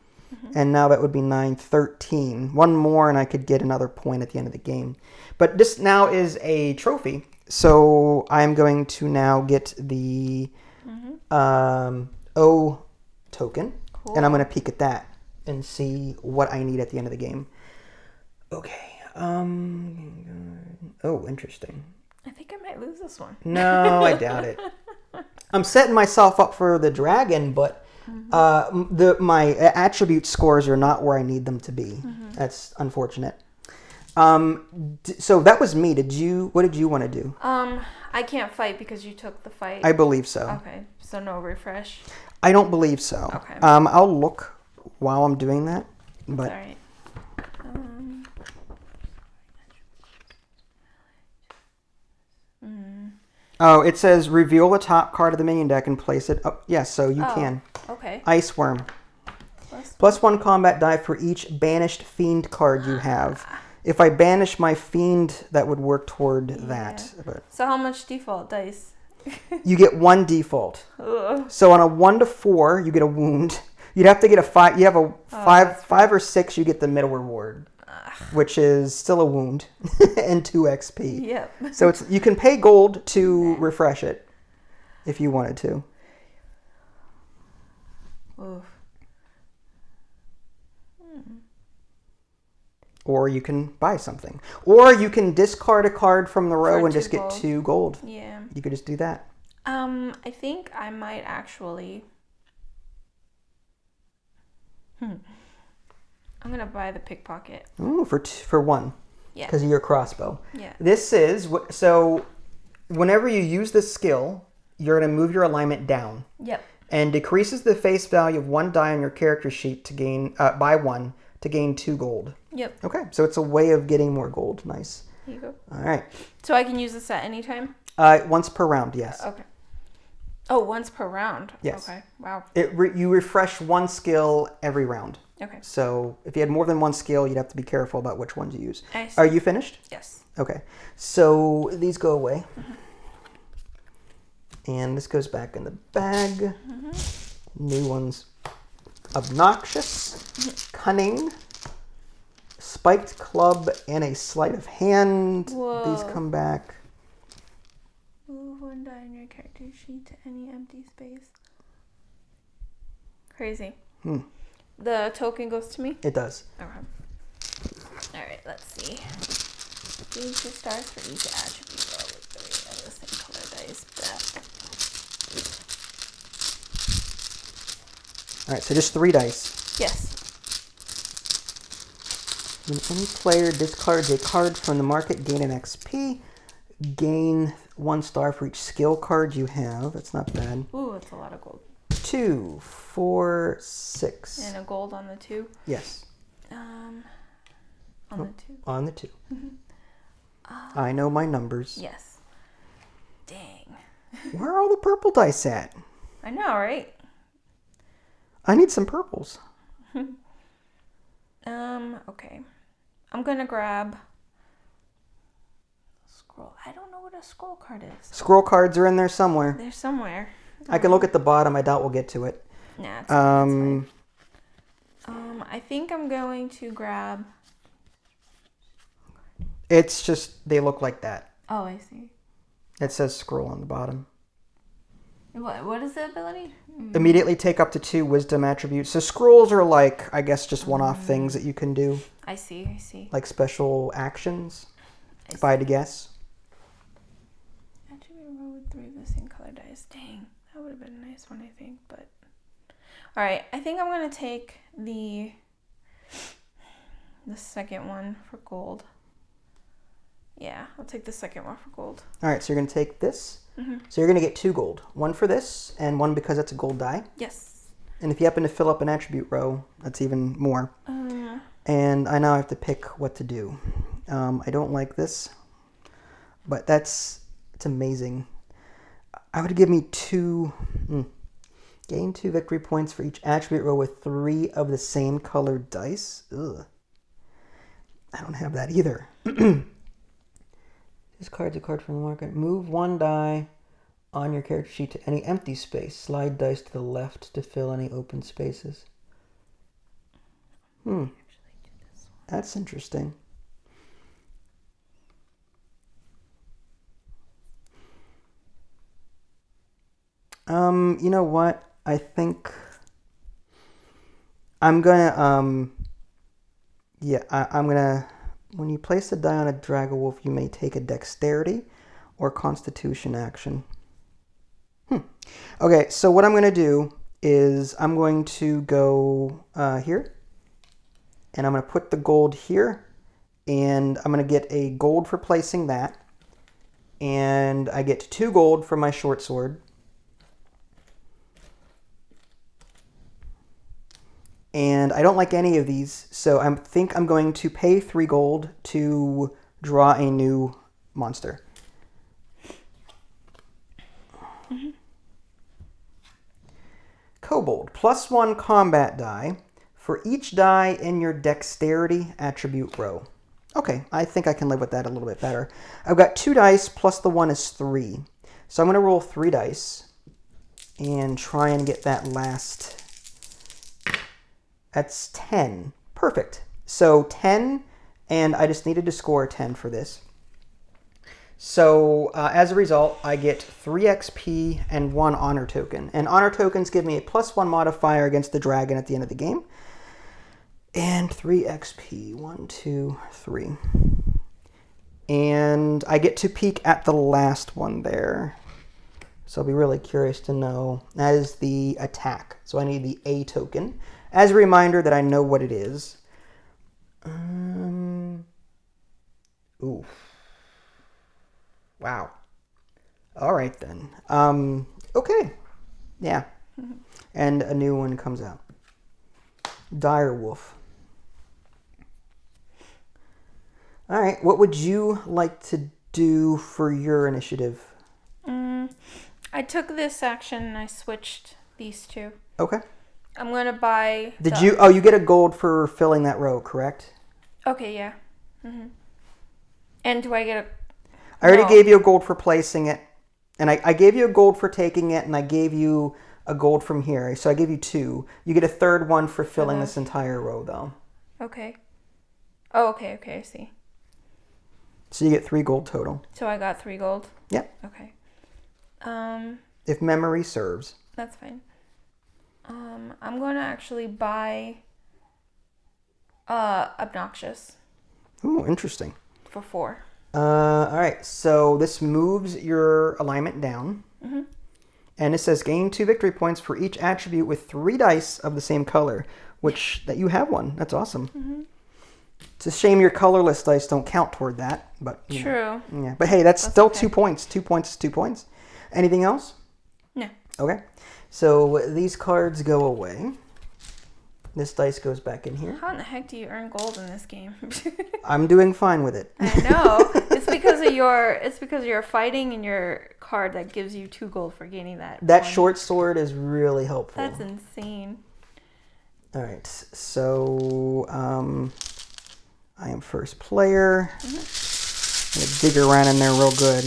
S1: And now that would be 9, 13. 1 more and I could get another point at the end of the game. But this now is a trophy. So I'm going to now get the O token, and I'm going to peek at that and see what I need at the end of the game. Okay. Oh, interesting.
S2: I think I might lose this one.
S1: No, I doubt it. I'm setting myself up for the dragon, but my attribute scores are not where I need them to be. That's unfortunate. So that was me. What did you want to do?
S2: I can't fight because you took the fight.
S1: I believe so.
S2: Okay, so no refresh.
S1: I don't believe so.
S2: Okay.
S1: I'll look while I'm doing that. But
S2: all right.
S1: Oh, it says reveal the top card of the minion deck and place it up. Yes, so you can.
S2: Okay.
S1: Ice Worm. +1 combat die for each banished fiend card you have. If I banish my fiend, that would work toward that. But
S2: so how much default dice?
S1: You get 1 default.
S2: Ugh.
S1: So on a 1 to 4, you get a wound. You'd have to get a 5. You have a 5 or 6, you get the middle reward. which is still a wound, and 2 XP.
S2: Yep.
S1: So you can pay gold to refresh it if you wanted to.
S2: Oof.
S1: Or you can buy something. Or you can discard a card from the row
S2: For
S1: and just
S2: 2
S1: get
S2: gold.
S1: 2 gold.
S2: Yeah.
S1: You could just do that.
S2: I think I might actually... I'm going to buy the pickpocket.
S1: Ooh, for 1.
S2: Yeah.
S1: Because of your crossbow.
S2: Yeah.
S1: This is... So, whenever you use this skill, you're going to move your alignment down.
S2: Yep.
S1: And decreases the face value of 1 die on your character sheet to gain by 1 to gain 2 gold.
S2: Yep.
S1: Okay, so it's a way of getting more gold. Nice.
S2: Here you go.
S1: All right.
S2: So I can use this at any time?
S1: Once per round, yes.
S2: Okay. Oh, once per round?
S1: Yes.
S2: Okay, wow.
S1: You refresh 1 skill every round.
S2: Okay.
S1: So if you had more than 1 skill, you'd have to be careful about which ones you use.
S2: I see.
S1: Are you finished?
S2: Yes.
S1: Okay. So these go away. And this goes back in the bag. New ones. Obnoxious, cunning, spiked club, and a sleight of hand.
S2: Whoa.
S1: These come back.
S2: Move 1 die on your character sheet to any empty space. Crazy. The token goes to me?
S1: It does.
S2: Okay. Alright, let's see. Use your stars for each attribute roll with 3 of the same color dice back.
S1: All right, so just 3 dice.
S2: Yes.
S1: When any player discards a card from the market, gain an XP. Gain 1 star for each skill card you have. That's not bad.
S2: Ooh, that's a lot of gold.
S1: 2, 4, 6.
S2: And a gold on the 2?
S1: Yes.
S2: On the 2?
S1: On the 2. I know my numbers.
S2: Yes. Dang.
S1: Where are all the purple dice at?
S2: I know, right?
S1: I need some purples.
S2: Okay. I'm gonna grab scroll. I don't know what a scroll card is.
S1: Scroll cards are in there somewhere.
S2: They're somewhere.
S1: I can look at the bottom. I doubt we'll get to it.
S2: Nah, it's fine. I think I'm going to grab...
S1: It's just, they look like that.
S2: Oh, I see.
S1: It says scroll on the bottom.
S2: What is the ability?
S1: Immediately take up to 2 wisdom attributes. So scrolls are like, I guess, just one-off things that you can do.
S2: I see.
S1: Like special actions, if I had to guess.
S2: Attribute roll with 3 of the same color dice. Dang, that would have been a nice one, I think. But all right, I think I'm gonna take the second one for gold. Yeah, I'll take the second one for gold.
S1: All right, so you're going to take this. So you're going to get 2 gold. 1 for this, and 1 because it's a gold die.
S2: Yes.
S1: And if you happen to fill up an attribute row, that's even more. And I now have to pick what to do. I don't like this, but it's amazing. I would give me 2... Gain 2 victory points for each attribute row with 3 of the same colored dice. Ugh. I don't have that either. Discard a card from the market. Move 1 die on your character sheet to any empty space. Slide dice to the left to fill any open spaces. That's interesting. You know what? I think I'm gonna I'm gonna, when you place a die on a Dragon Wolf, you may take a dexterity or constitution action. Okay, so what I'm going to do is I'm going to go here, and I'm going to put the gold here, and I'm going to get a gold for placing that, and I get 2 gold for my short sword. And I don't like any of these, so I think I'm going to pay 3 gold to draw a new monster. Kobold, +1 combat die for each die in your dexterity attribute row. Okay, I think I can live with that a little bit better. I've got 2 dice plus the 1 is 3. So I'm going to roll 3 dice and try and get that last... That's 10. Perfect. So 10 and I just needed to score a 10 for this. So as a result, I get 3 XP and 1 honor token. And honor tokens give me a +1 modifier against the dragon at the end of the game. And 3 XP. 1, 2, 3. And I get to peek at the last one there. So I'll be really curious to know. That is the attack. So I need the A token. As a reminder that I know what it is. Ooh. Wow. All right, then. Okay. Yeah. And a new one comes out. Dire Wolf. All right. What would you like to do for your initiative?
S2: I took this action and I switched these two.
S1: Okay.
S2: I'm going to buy...
S1: you get a gold for filling that row, correct?
S2: Okay, yeah. And do I get a...
S1: I already gave you a gold for placing it. And I gave you a gold for taking it, and I gave you a gold from here. So I gave you 2. You get a third one for filling this entire row, though.
S2: Okay. Oh, okay, I see.
S1: So you get 3 gold total.
S2: So I got 3 gold?
S1: Yep.
S2: Okay.
S1: If memory serves.
S2: That's fine. I'm going to actually buy Obnoxious.
S1: Ooh, interesting.
S2: For 4.
S1: All right, so this moves your alignment down. And it says gain 2 victory points for each attribute with 3 dice of the same color, that you have one. That's awesome. It's a shame your colorless dice don't count toward that, but
S2: True.
S1: Yeah, but hey, that's still okay. 2 points. 2 points is 2 points. Anything else?
S2: No.
S1: Okay, so these cards go away. This dice goes back in here.
S2: How in the heck do you earn gold in this game?
S1: I'm doing fine with it.
S2: I know. It's because of your fighting and your card that gives you 2 gold for gaining that.
S1: That short sword is really helpful.
S2: That's insane. All
S1: right, so I am first player. I'm gonna dig around in there real good.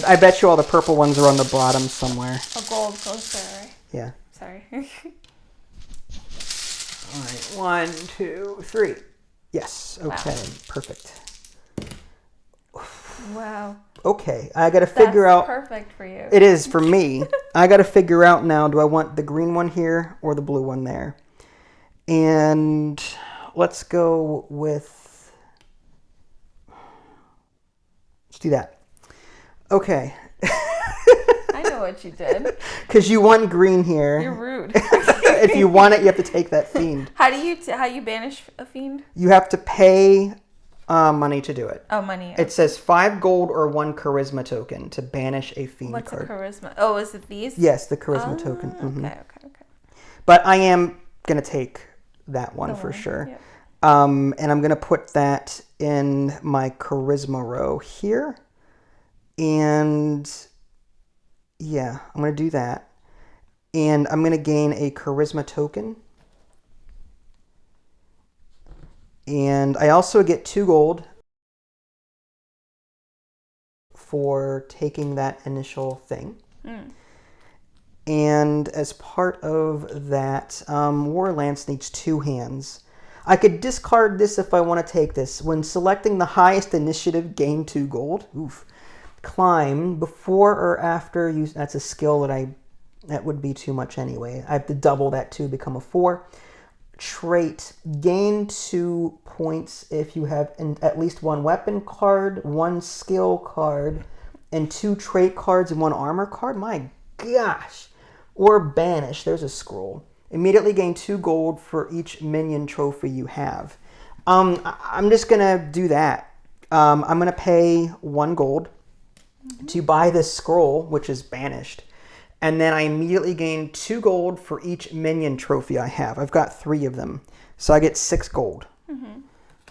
S1: I bet you all the purple ones are on the bottom somewhere.
S2: A gold goes there, right?
S1: Yeah.
S2: Sorry.
S1: All right, 1, 2, 3. Yes. Okay. Wow. Perfect.
S2: Wow.
S1: Okay, I got to figure out.
S2: That's perfect for you.
S1: It is for me. I got to figure out now. Do I want the green one here or the blue one there? And let's go with. Let's do that. Okay.
S2: I know what you did.
S1: Because you want green here.
S2: You're rude.
S1: If you want it, you have to take that fiend.
S2: How do you banish a fiend?
S1: You have to pay money to do it.
S2: Oh, money.
S1: It says 5 gold or 1 charisma token to banish a fiend
S2: What's
S1: card.
S2: What's a charisma? Oh, is it these?
S1: Yes, the charisma token.
S2: Okay.
S1: But I am going to take that one for sure. Yep. And I'm going to put that in my charisma row here. And yeah, I'm going to do that. And I'm going to gain a charisma token. And I also get 2 gold for taking that initial thing. And as part of that, War Lance needs 2 hands. I could discard this if I want to take this. When selecting the highest initiative, gain 2 gold. Oof. Climb before or after you. That's a skill that would be too much anyway. I have to double that 2 become a 4. Trait, gain 2 points if you have at least 1 weapon card, 1 skill card, and 2 trait cards and 1 armor card. My gosh. Or banish. There's a scroll. Immediately gain 2 gold for each minion trophy you have. I'm just going to do that. I'm going to pay 1 gold to buy this scroll, which is banished. And then I immediately gain 2 gold for each minion trophy I have. I've got 3 of them. So I get 6 gold.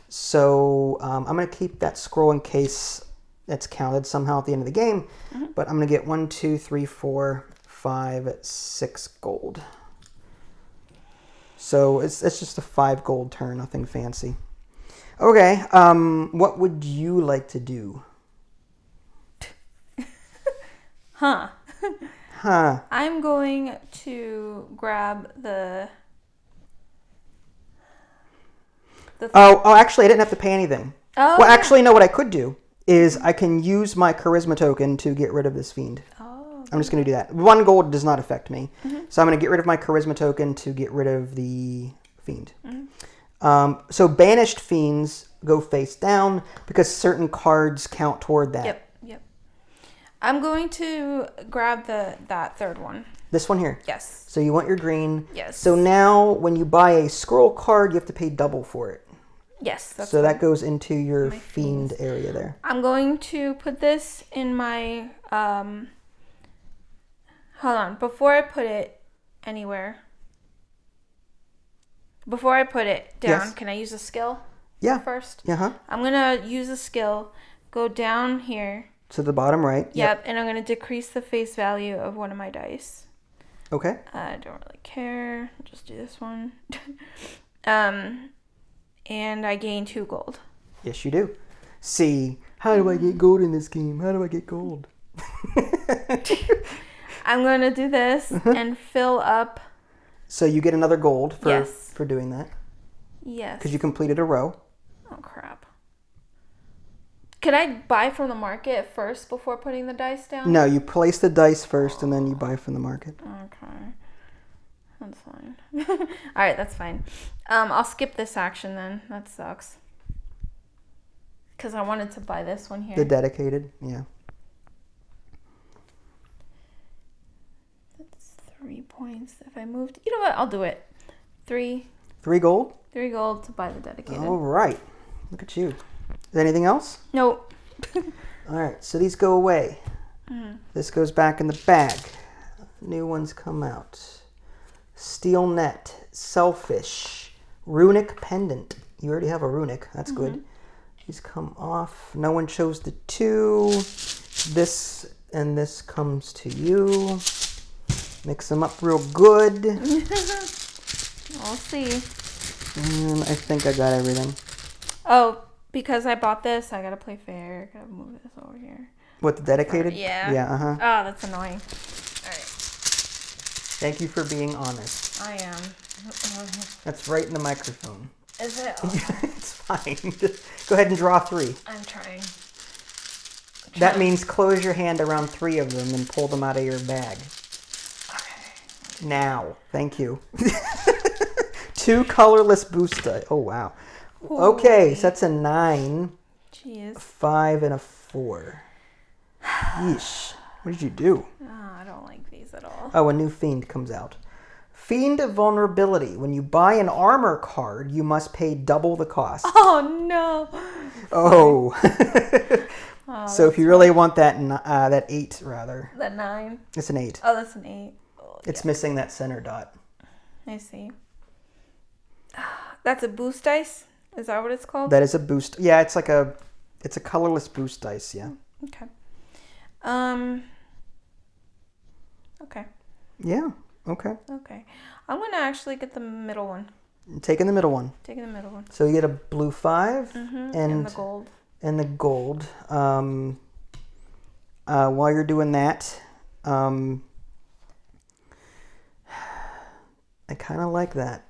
S1: So I'm going to keep that scroll in case it's counted somehow at the end of the game. But I'm going to get 1, 2, 3, 4, 5, 6 gold. So it's just a 5 gold turn, nothing fancy. Okay, what would you like to do?
S2: I'm going to grab the
S1: Oh, actually, I didn't have to pay anything.
S2: Oh.
S1: Well, actually, no. What I could do is I can use my charisma token to get rid of this fiend.
S2: Oh.
S1: I'm just going to do that. 1 gold does not affect me. So I'm going to get rid of my charisma token to get rid of the fiend. So banished fiends go face down because certain cards count toward that.
S2: Yep. I'm going to grab that third one.
S1: This one here?
S2: Yes.
S1: So you want your green.
S2: Yes.
S1: So now when you buy a scroll card, you have to pay double for it.
S2: Yes. That's
S1: so that goes into your fiend area there.
S2: I'm going to put this in my... hold on. Before I put it anywhere... Before I put it down, Can I use a skill?
S1: Yeah.
S2: First?
S1: Uh-huh.
S2: I'm going to use a skill, go down here.
S1: To the bottom right.
S2: Yep. And I'm going to decrease the face value of one of my dice.
S1: Okay.
S2: I don't really care. Just do this one. And I gain 2 gold.
S1: Yes, you do. See, how do I get gold in this game? How do I get gold?
S2: I'm going to do this and fill up.
S1: So you get another gold for doing that.
S2: Yes.
S1: Because you completed a row.
S2: Oh, crap. Can I buy from the market first before putting the dice down?
S1: No, you place the dice first and then you buy from the market.
S2: Okay. That's fine. All right, that's fine. I'll skip this action then. That sucks. Because I wanted to buy this one here.
S1: The dedicated, yeah.
S2: That's 3 points. If I moved... You know what? I'll do it. 3
S1: gold?
S2: 3 gold to buy the dedicated.
S1: All right. Look at you. Is there anything else?
S2: Nope.
S1: All right, so these go away. This goes back in the bag. New ones come out. Steel net, selfish, runic pendant. You already have a runic. That's good. These come off. No one chose the 2. This and this comes to you. Mix them up real good.
S2: We'll see.
S1: And I think I got everything.
S2: Oh, because I bought this, I gotta play fair. I gotta move this over here.
S1: What, the dedicated?
S2: Yeah.
S1: Yeah, uh-huh.
S2: Oh, that's annoying. All right.
S1: Thank you for being honest.
S2: I am.
S1: That's right in the microphone.
S2: Is it? Oh.
S1: It's fine. Just go ahead and draw 3.
S2: I'm trying.
S1: That means close your hand around 3 of them and pull them out of your bag.
S2: Okay.
S1: Now. Thank you. 2 colorless boost die. Oh, wow. Okay, so that's a 9.
S2: Jeez.
S1: 5 and a 4. Yeesh. What did you do?
S2: Oh, I don't like these at all.
S1: Oh, a new fiend comes out. Fiend of vulnerability. When you buy an armor card, you must pay double the cost.
S2: Oh, no.
S1: Oh. So if you really want that 8, rather.
S2: That 9.
S1: It's an 8.
S2: Oh, that's an 8. Oh,
S1: It's missing that center dot.
S2: I see. That's a boost dice? Is that what it's called?
S1: That is a boost. Yeah, it's a colorless boost dice, yeah.
S2: Okay. Okay.
S1: Yeah, okay.
S2: Okay. I'm going to actually get the middle one.
S1: Taking the middle one.
S2: Taking the middle one.
S1: So you get a blue 5
S2: and the gold.
S1: And the gold. While you're doing that, I kind of like that.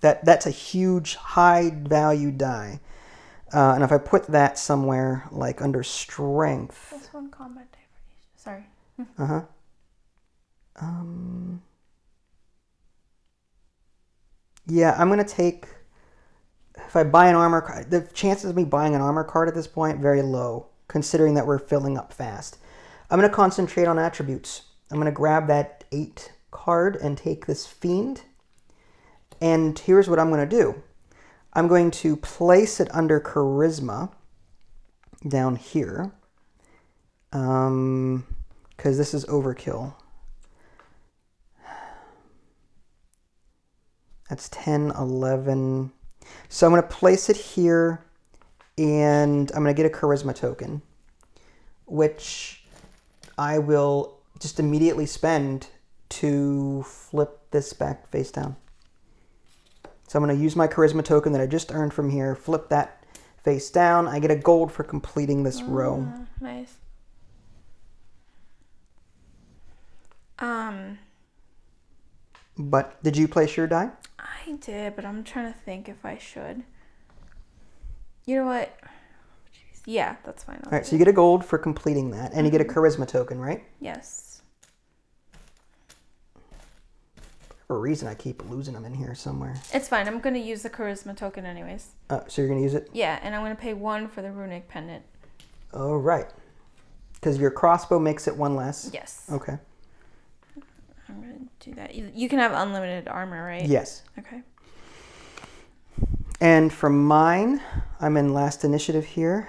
S1: That's a huge high value die. And if I put that somewhere like under strength.
S2: That's one combat die. Sorry.
S1: Uh-huh. Yeah, I'm going to take... If I buy an armor card... The chances of me buying an armor card at this point, very low, considering that we're filling up fast. I'm going to concentrate on attributes. I'm going to grab that 8 card and take this fiend. And here's what I'm going to do. I'm going to place it under charisma down here. Because this is overkill. That's 10, 11. So I'm going to place it here, and I'm going to get a charisma token, which I will just immediately spend to flip this back face down. So I'm going to use my charisma token that I just earned from here, flip that face down. I get a gold for completing this row.
S2: Nice.
S1: But did you place your die?
S2: I did, but I'm trying to think if I should. You know what? Yeah, that's fine.
S1: All right, so you get a gold for completing that, and you get a charisma token, right?
S2: Yes.
S1: For a reason, I keep losing them in here somewhere.
S2: It's fine. I'm going to use the charisma token anyways.
S1: So you're going to use it?
S2: Yeah, and I'm going to pay 1 for the runic pendant.
S1: Oh, right. Because your crossbow makes it 1 less?
S2: Yes.
S1: Okay.
S2: I'm going to do that. You can have unlimited armor, right?
S1: Yes.
S2: Okay.
S1: And for mine, I'm in last initiative here.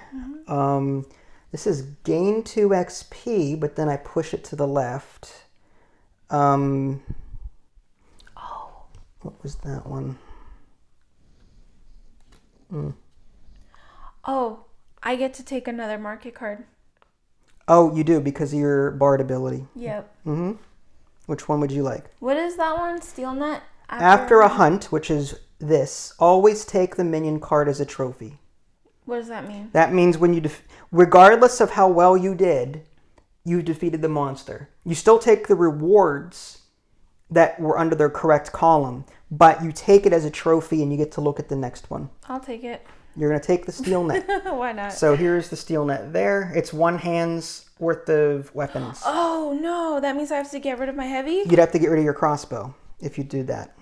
S1: This is gain 2 XP, but then I push it to the left. Oh. What was that one?
S2: Oh, I get to take another market card.
S1: Oh, you do, because of your bard ability.
S2: Yep.
S1: Which one would you like?
S2: What is that one? Steel net?
S1: After a hunt, which is this, always take the minion card as a trophy.
S2: What does that mean?
S1: That means when you, regardless of how well you did, you defeated the monster. You still take the rewards that were under their correct column, but you take it as a trophy and you get to look at the next one.
S2: I'll take it.
S1: You're going to take the steel net.
S2: Why not?
S1: So here's the steel net there. It's 1 hand's worth of weapons.
S2: Oh, no. That means I have to get rid of my heavy?
S1: You'd have to get rid of your crossbow if you do that.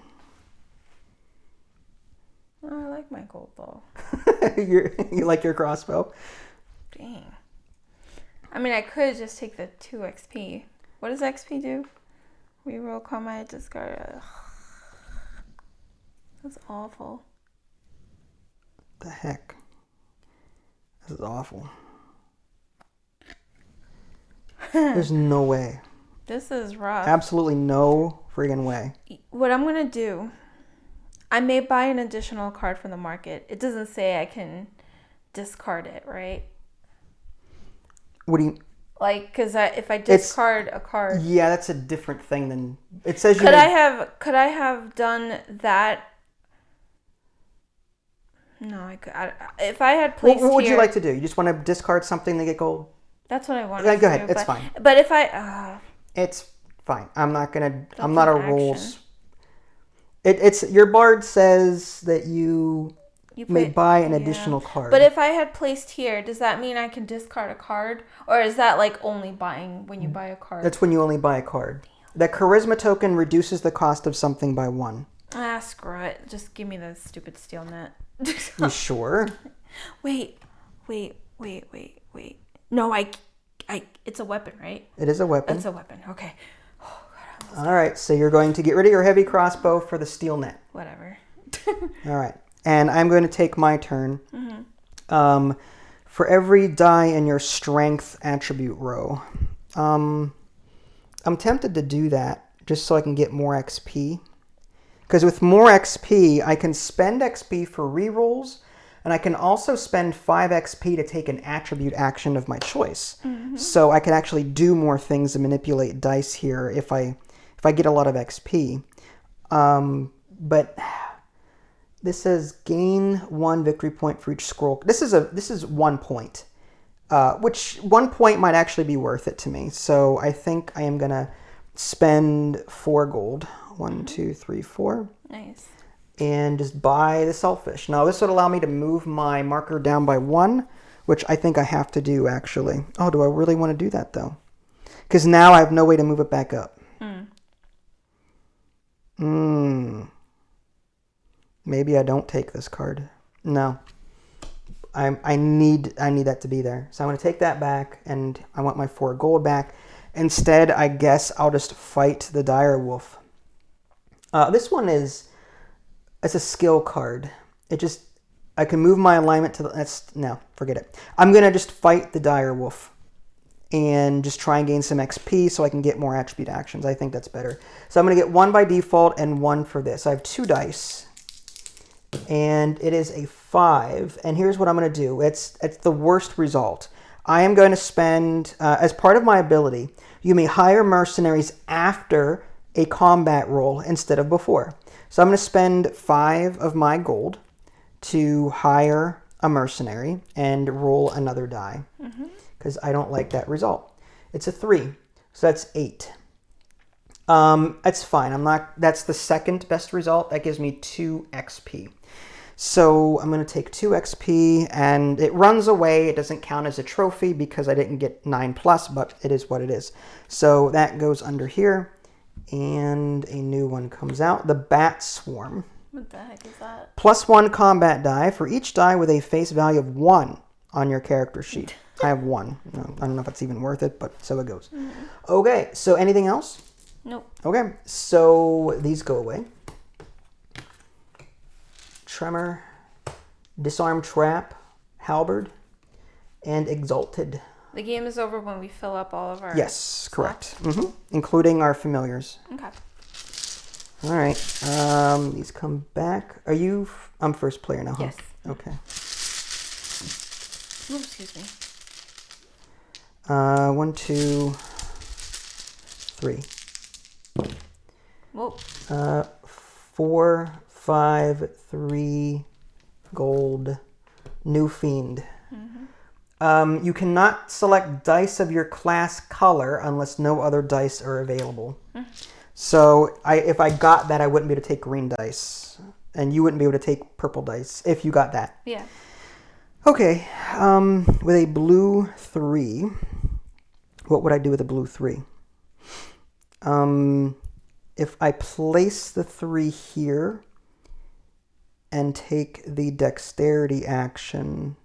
S2: Oh, I like my gold bow.
S1: You like your crossbow?
S2: Dang. I mean, I could just take the 2 XP. What does XP do? Reroll combat discard. That's awful.
S1: The heck? This is awful. There's no way.
S2: This is rough.
S1: Absolutely no friggin' way.
S2: What I'm going to do, I may buy an additional card from the market. It doesn't say I can discard it, right?
S1: What do you...
S2: Like, because if I discard a card...
S1: Yeah, that's a different thing than... It says you...
S2: Could I have done that? No, I could... if I had placed
S1: What would
S2: here,
S1: you like to do? You just want to discard something to get gold?
S2: That's what I wanted
S1: Yeah,
S2: to
S1: go ahead.
S2: do,
S1: It's fine.
S2: But if I...
S1: It's fine. I'm not gonna...
S2: That's
S1: I'm not a
S2: an
S1: rules... It's... Your bard says that you may buy an additional card.
S2: But if I had placed here, does that mean I can discard a card? Or is that like only buying when you buy a card?
S1: That's when you only buy a card. That charisma token reduces the cost of something by 1.
S2: Ah, screw it. Just give me the stupid steel net.
S1: You sure?
S2: Wait. No, it's a weapon, right?
S1: It is a weapon.
S2: It's a weapon. Okay. Oh, God,
S1: All right, so you're going to get rid of your heavy crossbow for the steel net.
S2: whatever.
S1: All right, and I'm going to take my turn. For every die in your strength attribute row, I'm tempted to do that just so I can get more XP. Because with more XP, I can spend XP for rerolls, and I can also spend 5 XP to take an attribute action of my choice. So I can actually do more things and manipulate dice here if I get a lot of XP. But this says gain 1 victory point for each scroll. This is 1 point, which 1 point might actually be worth it to me. So I think I am gonna spend 4 gold. 1, 2, 3, 4.
S2: Nice.
S1: And just buy the selfish. Now this would allow me to move my marker down by 1, which I think I have to do actually. Oh, do I really want to do that though? Because now I have no way to move it back up. Maybe I don't take this card. No. I need that to be there. So I'm going to take that back, and I want my 4 gold back. Instead, I guess I'll just fight the dire wolf. This one it's a skill card. I can move my alignment to no, forget it. I'm going to just fight the dire wolf and just try and gain some XP so I can get more attribute actions. I think that's better. So I'm going to get 1 by default and 1 for this. I have 2 dice, and it is a 5. And here's what I'm going to do. It's the worst result. I am going to spend, as part of my ability, you may hire mercenaries after a combat roll instead of before. So I'm going to spend 5 of my gold to hire a mercenary and roll another die, because I don't like that result. It's a 3, so that's 8. That's fine. That's the second best result. That gives me 2 XP. So I'm going to take 2 XP, and it runs away. It doesn't count as a trophy because I didn't get 9+, but it is what it is. So that goes under here, and a new one comes out. The Bat Swarm.
S2: What the heck is that?
S1: +1 combat die for each die with a face value of 1 on your character sheet. I have 1. No, I don't know if it's even worth it, but so it goes. Okay, so anything else?
S2: Nope.
S1: Okay, so these go away. Tremor, Disarm Trap, Halberd, and Exalted.
S2: The game is over when we fill up all of our...
S1: Yes, correct. Including our familiars.
S2: Okay.
S1: All right. These come back. Are you... I'm first player now, huh?
S2: Yes.
S1: Okay.
S2: Ooh, excuse me.
S1: 1, 2, 3.
S2: Whoa.
S1: 4, 5, 3, gold, new fiend. You cannot select dice of your class color unless no other dice are available. So if I got that, I wouldn't be able to take green dice. And you wouldn't be able to take purple dice if you got that.
S2: Yeah.
S1: Okay. With a blue 3, what would I do with a blue 3? If I place the 3 here and take the dexterity action,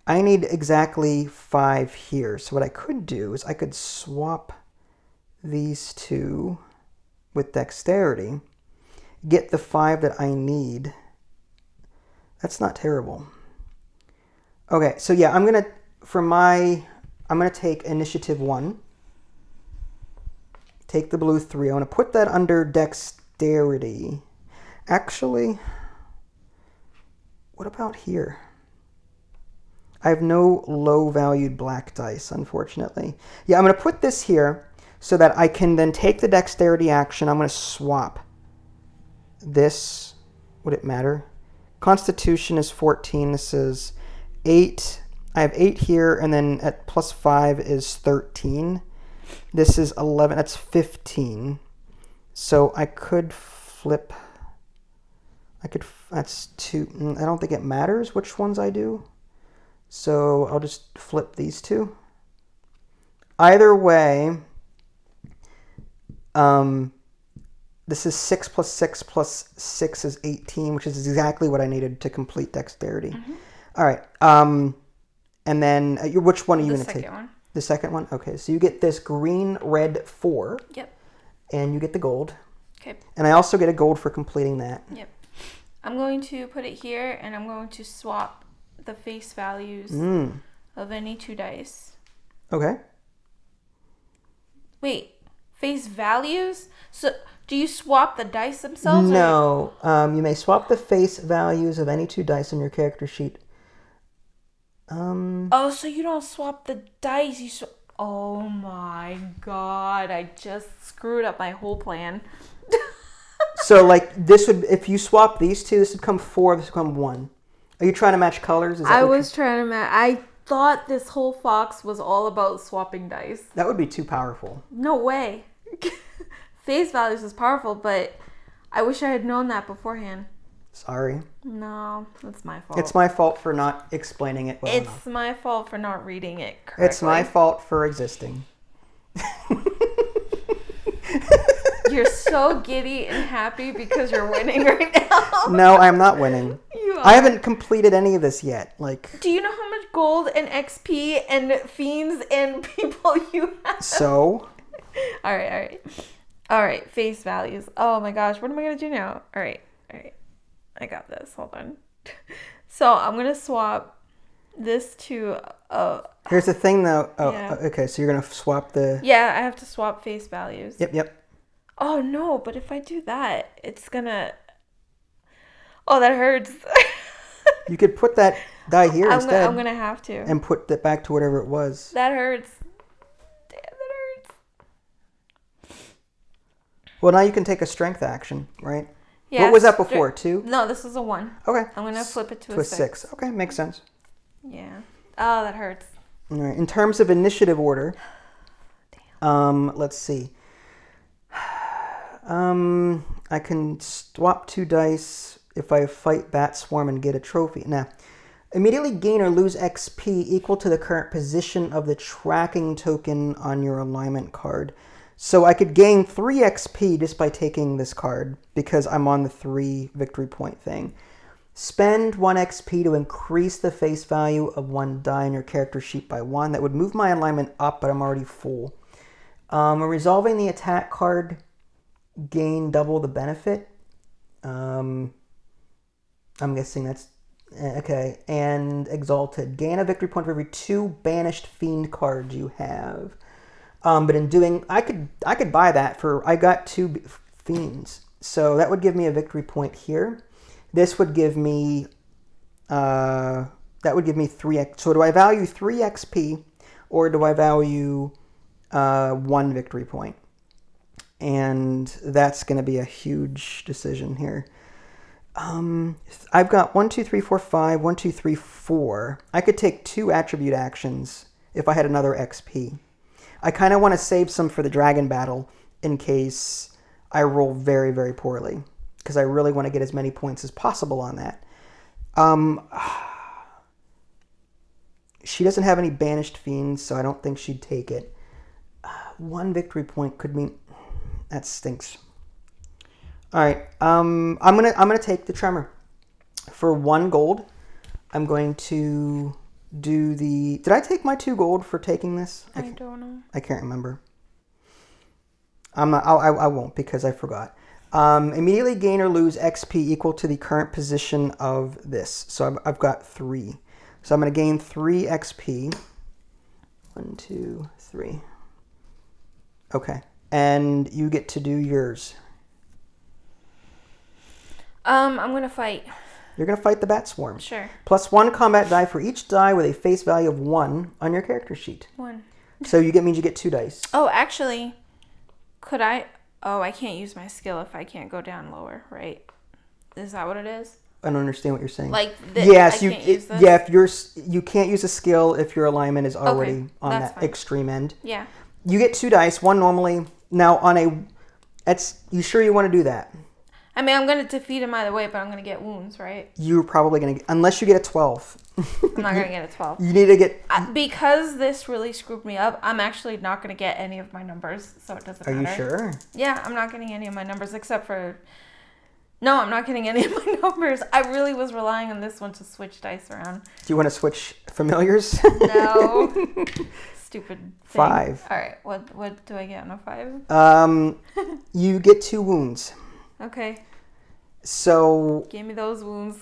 S1: I need exactly 5 here. So what I could do is I could swap these 2 with dexterity, get the 5 that I need. That's not terrible. Okay, so yeah, I'm gonna take initiative 1. Take the blue 3. I want to put that under dexterity. Actually, what about here? I have no low-valued black dice, unfortunately. Yeah, I'm going to put this here so that I can then take the dexterity action. I'm going to swap this. Would it matter? Constitution is 14. This is 8. I have 8 here, and then at +5 is 13. This is 11. That's 15. So I could flip. That's 2. I don't think it matters which ones I do. So I'll just flip these 2. Either way, this is 6 + 6 + 6 is 18, which is exactly what I needed to complete dexterity. All right. And then which one are you going to take?
S2: The second one.
S1: The second one? Okay, so you get this green, red 4.
S2: Yep.
S1: And you get the gold.
S2: Okay.
S1: And I also get a gold for completing that.
S2: Yep. I'm going to put it here, and I'm going to swap the face values of any 2 dice.
S1: Okay.
S2: Wait, face values? So do you swap the dice themselves?
S1: No. You may swap the face values of any 2 dice on your character sheet.
S2: Oh, so you don't swap the dice. Oh my god, I just screwed up my whole plan.
S1: So like this would, if you swap these 2, this would become 4, this would become 1. Are you trying to match colors?
S2: I was trying to match. I thought this whole Fox was all about swapping dice.
S1: That would be too powerful.
S2: No way. Face values is powerful, but I wish I had known that beforehand.
S1: Sorry.
S2: No, it's my fault.
S1: It's my fault for not explaining it well enough.
S2: It's my fault for not reading it correctly.
S1: It's my fault for existing.
S2: You're so giddy and happy because you're winning right now.
S1: No, I'm not winning.
S2: You are.
S1: I haven't completed any of this yet. Like.
S2: Do you know how much gold and XP and fiends and people you have?
S1: So.
S2: All right. Face values. Oh my gosh, what am I gonna do now? All right. I got this. Hold on. So I'm gonna swap this to.
S1: Here's the thing, though. Oh,
S2: yeah.
S1: Okay. So you're gonna swap the.
S2: Yeah, I have to swap face values.
S1: Yep.
S2: Oh no! But if I do that, it's gonna. Oh, that hurts.
S1: You could put that die here instead.
S2: I'm gonna have to.
S1: And put it back to whatever it was.
S2: That hurts. Damn, that hurts.
S1: Well, now you can take a strength action, right?
S2: Yeah.
S1: What was that before? 2?
S2: No, this is a 1.
S1: Okay.
S2: I'm gonna flip it to a 6.
S1: Okay, makes sense.
S2: Yeah. Oh, that hurts.
S1: All right. In terms of initiative order, let's see. I I can swap 2 dice if I fight Bat Swarm and get a trophy. Nah. Immediately gain or lose XP equal to the current position of the tracking token on your alignment card. So I could gain 3 XP just by taking this card because I'm on the 3 victory point thing. Spend 1 XP to increase the face value of 1 die on your character sheet by 1. That would move my alignment up, but I'm already full. Resolving the attack card, gain double the benefit. I'm guessing that's okay. And Exalted, gain a victory point for every 2 banished fiend cards you have. But in doing, I could buy that for, I got 2 fiends, so that would give me a victory point here. This would give me, that would give me 3x. So do I value 3 XP or do I value 1 victory point? And that's going to be a huge decision here. I've got 1, 2, 3, 4, 5, 1, 2, 3, 4. I could take 2 attribute actions if I had another XP. I kind of want to save some for the dragon battle in case I roll very, very poorly, because I really want to get as many points as possible on that. She doesn't have any banished fiends, so I don't think she'd take it. 1 victory point could mean that stinks. All right, I'm gonna take the tremor for 1 gold. I'm going to do the. Did I take my 2 gold for taking this?
S2: I don't know.
S1: I can't remember. I'm not. I won't because I forgot. Immediately gain or lose XP equal to the current position of this. So I've got 3. So I'm going to gain 3 XP. 1, 2, 3. Okay. And you get to do yours.
S2: I'm going to fight.
S1: You're going to fight the Bat Swarm.
S2: Sure.
S1: Plus 1 combat die for each die with a face value of 1 on your character sheet.
S2: 1.
S1: So means you get 2 dice.
S2: Oh, actually, could I... Oh, I can't use my skill if I can't go down lower, right? Is that what it is?
S1: I don't understand what you're saying.
S2: Like,
S1: yes,
S2: I can't use this?
S1: Yeah, if you can't use a skill if your alignment is already on that
S2: fine.
S1: Extreme end.
S2: Yeah.
S1: You get 2 dice, 1 normally. Now on a, you sure you want to do that?
S2: I mean, I'm going to defeat him either way, but I'm going to get wounds, right?
S1: You're probably going to, unless you get a 12.
S2: I'm not going to get a 12.
S1: You need to get...
S2: Because this really screwed me up, I'm actually not going to get any of my numbers, so it doesn't matter.
S1: Are you sure?
S2: Yeah, I'm not getting any of my numbers except for... No, I'm not getting any of my numbers. I really was relying on this one to switch dice around.
S1: Do you want to switch familiars?
S2: No. Stupid thing.
S1: 5.
S2: All right, what do I get on a 5?
S1: You get 2 wounds.
S2: Okay.
S1: So...
S2: Give me those wounds.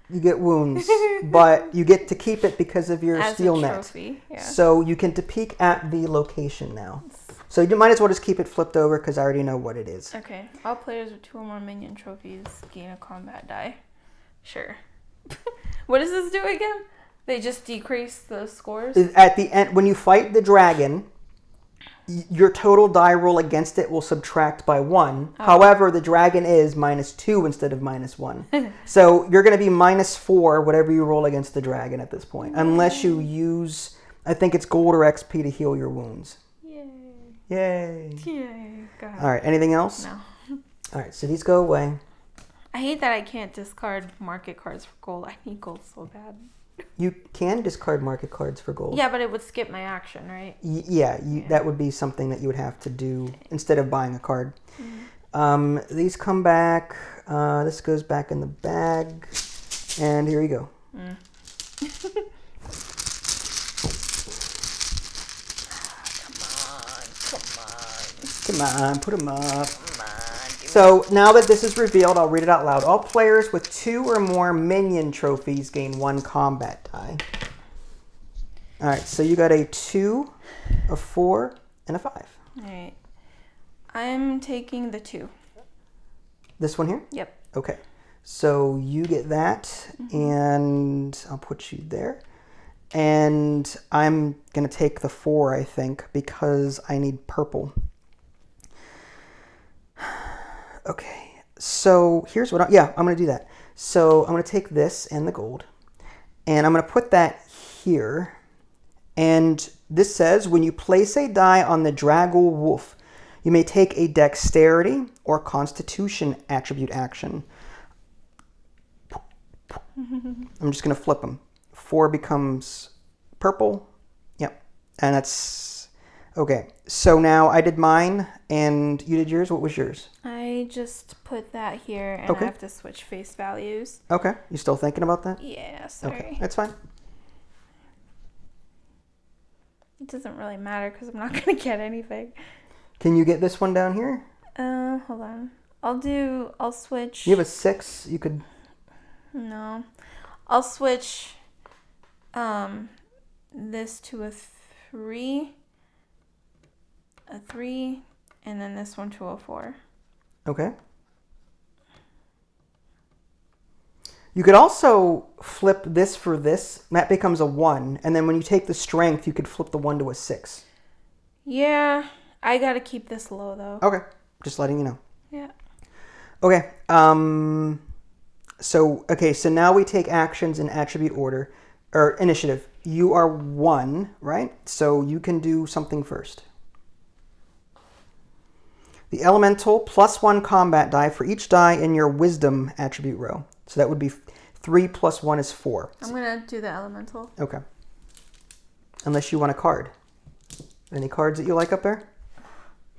S1: You get wounds, but you get to keep it because of your
S2: As
S1: steel
S2: a
S1: net.
S2: trophy, yeah.
S1: So you can peek at the location now. So you might as well just keep it flipped over because I already know what it is.
S2: Okay. All players with 2 or more minion trophies gain a combat die. Sure. What does this do again? They just decrease the scores?
S1: At the end, when you fight the dragon, your total die roll against it will subtract by 1. Oh. However, the dragon is -2 instead of -1. So you're going to be -4 whatever you roll against the dragon at this point. Unless you use, I think it's gold or XP to heal your wounds.
S2: Yay.
S1: Yay.
S2: Yay. God.
S1: All right, anything else?
S2: No.
S1: All right, so these go away.
S2: I hate that I can't discard market cards for gold. I need gold so bad.
S1: You can discard market cards for gold.
S2: Yeah, but it would skip my action, right?
S1: Yeah, that would be something that you would have to do instead of buying a card. Mm-hmm. These come back. This goes back in the bag. And here you go.
S2: Mm.
S1: Come on, put them up. So now that this is revealed, I'll read it out loud. All players with 2 or more minion trophies gain 1 combat die. All right, so you got a 2, a 4, and a 5.
S2: All right. I'm taking the 2.
S1: This one here?
S2: Yep.
S1: Okay. So you get that, and I'll put you there. And I'm going to take the 4, I think, because I need purple. Okay, so here's what I'm going to do that. So I'm going to take this and the gold, and I'm going to put that here. And this says, when you place a die on the Dragul Wolf, You may take a dexterity or constitution attribute action. I'm just going to flip them. 4 becomes purple. Yep. And that's... Okay. So now I did mine and you did yours. What was yours?
S2: I just put that here and
S1: Okay.
S2: I have to switch face values.
S1: Okay. You still thinking about that?
S2: Yeah, sorry.
S1: Okay. That's fine.
S2: It doesn't really matter because I'm not going to get anything.
S1: Can you get this one down here?
S2: Hold on. I'll switch.
S1: You have a 6. You could...
S2: No. I'll switch this to a 3. A 3. And then this one to a 4.
S1: Okay. You could also flip this for this. That becomes a 1. And then when you take the strength, you could flip the 1 to a 6.
S2: Yeah. I got to keep this low, though.
S1: Okay. Just letting you know.
S2: Yeah.
S1: Okay. So now we take actions in attribute order. Or initiative. You are 1, right? So you can do something first. The elemental +1 combat die for each die in your wisdom attribute row. So that would be 3 + 1 is 4.
S2: I'm going to do the elemental.
S1: Okay. Unless you want a card. Any cards that you like up there?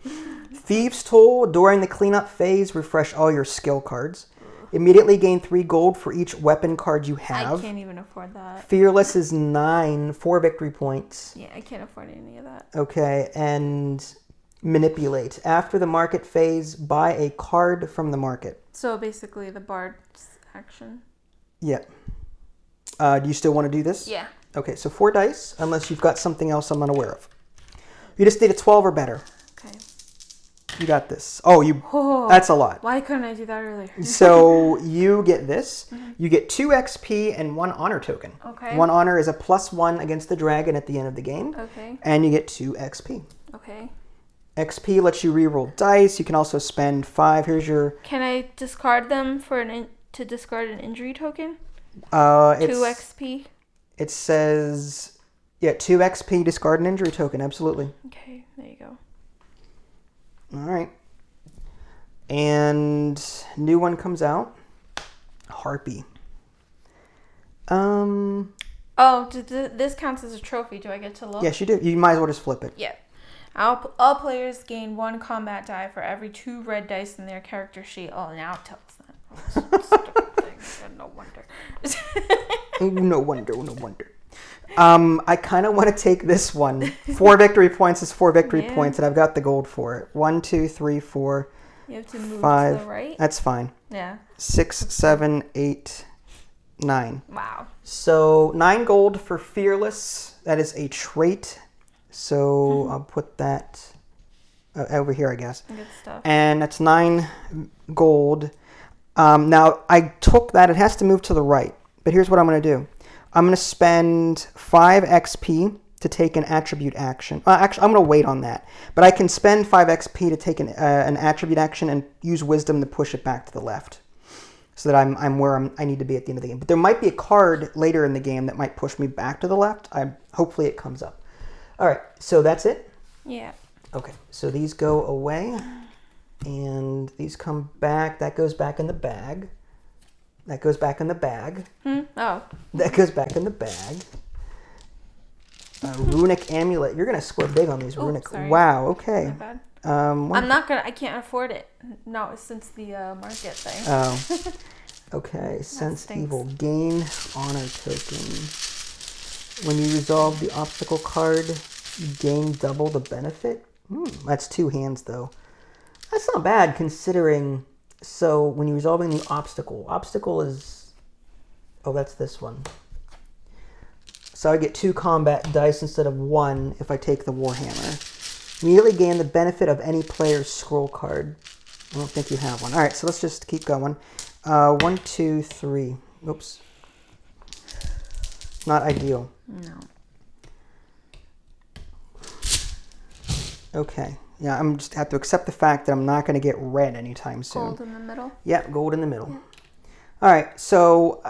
S1: Thieves' Toll. During the cleanup phase, refresh all your skill cards. Immediately gain 3 gold for each weapon card you have.
S2: I can't even afford that.
S1: Fearless is 9, 4 victory points.
S2: Yeah, I can't afford any of that.
S1: Okay, and manipulate. After the market phase, buy a card from the market.
S2: So basically the bard's action.
S1: Yeah. Do you still want to do this?
S2: Yeah.
S1: Okay, so 4 dice, unless you've got something else I'm unaware of. You just need a 12 or better.
S2: Okay.
S1: You got this. Oh, that's a lot.
S2: Why couldn't I do that earlier?
S1: So you get this. You get 2 XP and 1 honor token.
S2: Okay.
S1: 1 honor is a +1 against the dragon at the end of the game.
S2: Okay.
S1: And you get 2 XP.
S2: Okay.
S1: XP lets you reroll dice. You can also spend 5. Here's your...
S2: Can I discard them to discard an injury token? 2 XP?
S1: It says... Yeah, 2 XP, discard an injury token. Absolutely.
S2: Okay, there you go.
S1: All right. And new one comes out. Harpy.
S2: Oh, this counts as a trophy. Do I get to look?
S1: Yes, you do. You might as well just flip it.
S2: Yeah. All players gain 1 combat die for every 2 red dice in their character sheet. Oh, now it tells them. Oh, stupid thing. No wonder.
S1: No wonder. I kind of want to take this one. 4 victory points is 4 victory points, and I've got the gold for it. 1, 2, 3, 4,
S2: you have to move
S1: 5.
S2: to the right?
S1: That's fine.
S2: Yeah.
S1: 6, 7, 8, 9.
S2: Wow.
S1: So 9 gold for Fearless. That is a trait. So I'll put that over here, I guess.
S2: Good stuff.
S1: And that's 9 gold. Now, I took that. It has to move to the right. But here's what I'm going to do. I'm going to spend 5 XP to take an attribute action. Actually, I'm going to wait on that. But I can spend 5 XP to take an attribute action and use Wisdom to push it back to the left. So that I'm where I need to be at the end of the game. But there might be a card later in the game that might push me back to the left. Hopefully it comes up. All right, so that's it?
S2: Yeah.
S1: Okay, so these go away. And these come back. That goes back in the bag. That goes back in the bag.
S2: Oh.
S1: That goes back in the bag. Runic amulet. You're going to score big on these runic.
S2: Sorry.
S1: Wow, okay.
S2: My bad. I can't afford it. No, since the market thing.
S1: Oh. Okay, sense
S2: stinks.
S1: evil. Gain honor token. When you resolve the obstacle card, you gain double the benefit. That's 2 hands, though. That's not bad, considering... So, when you're resolving the obstacle is... Oh, that's this one. So I get 2 combat dice instead of 1 if I take the Warhammer. Immediately gain the benefit of any player's scroll card. I don't think you have one. All right, so let's just keep going. 1, 2, 3. Oops. Not ideal.
S2: No.
S1: Okay. Yeah, I'm just have to accept the fact that I'm not going to get red anytime soon.
S2: Gold in the middle?
S1: Yeah, gold in the middle. Yeah. All right, so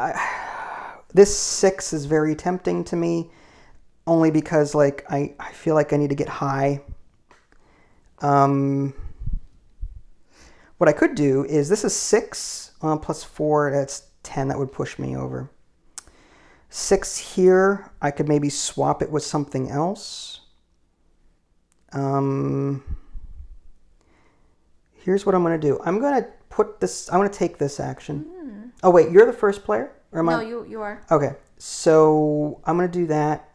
S1: this 6 is very tempting to me, only because like I feel like I need to get high. what I could do is, this is 6 plus 4, that's 10. That would push me over. 6 here, I could maybe swap it with something else. Here's what I'm going to do. I'm going to put this, I'm going to take this action. Oh, wait, you're the first player? Or am
S2: No,
S1: I?
S2: you are.
S1: Okay, so I'm going to do that.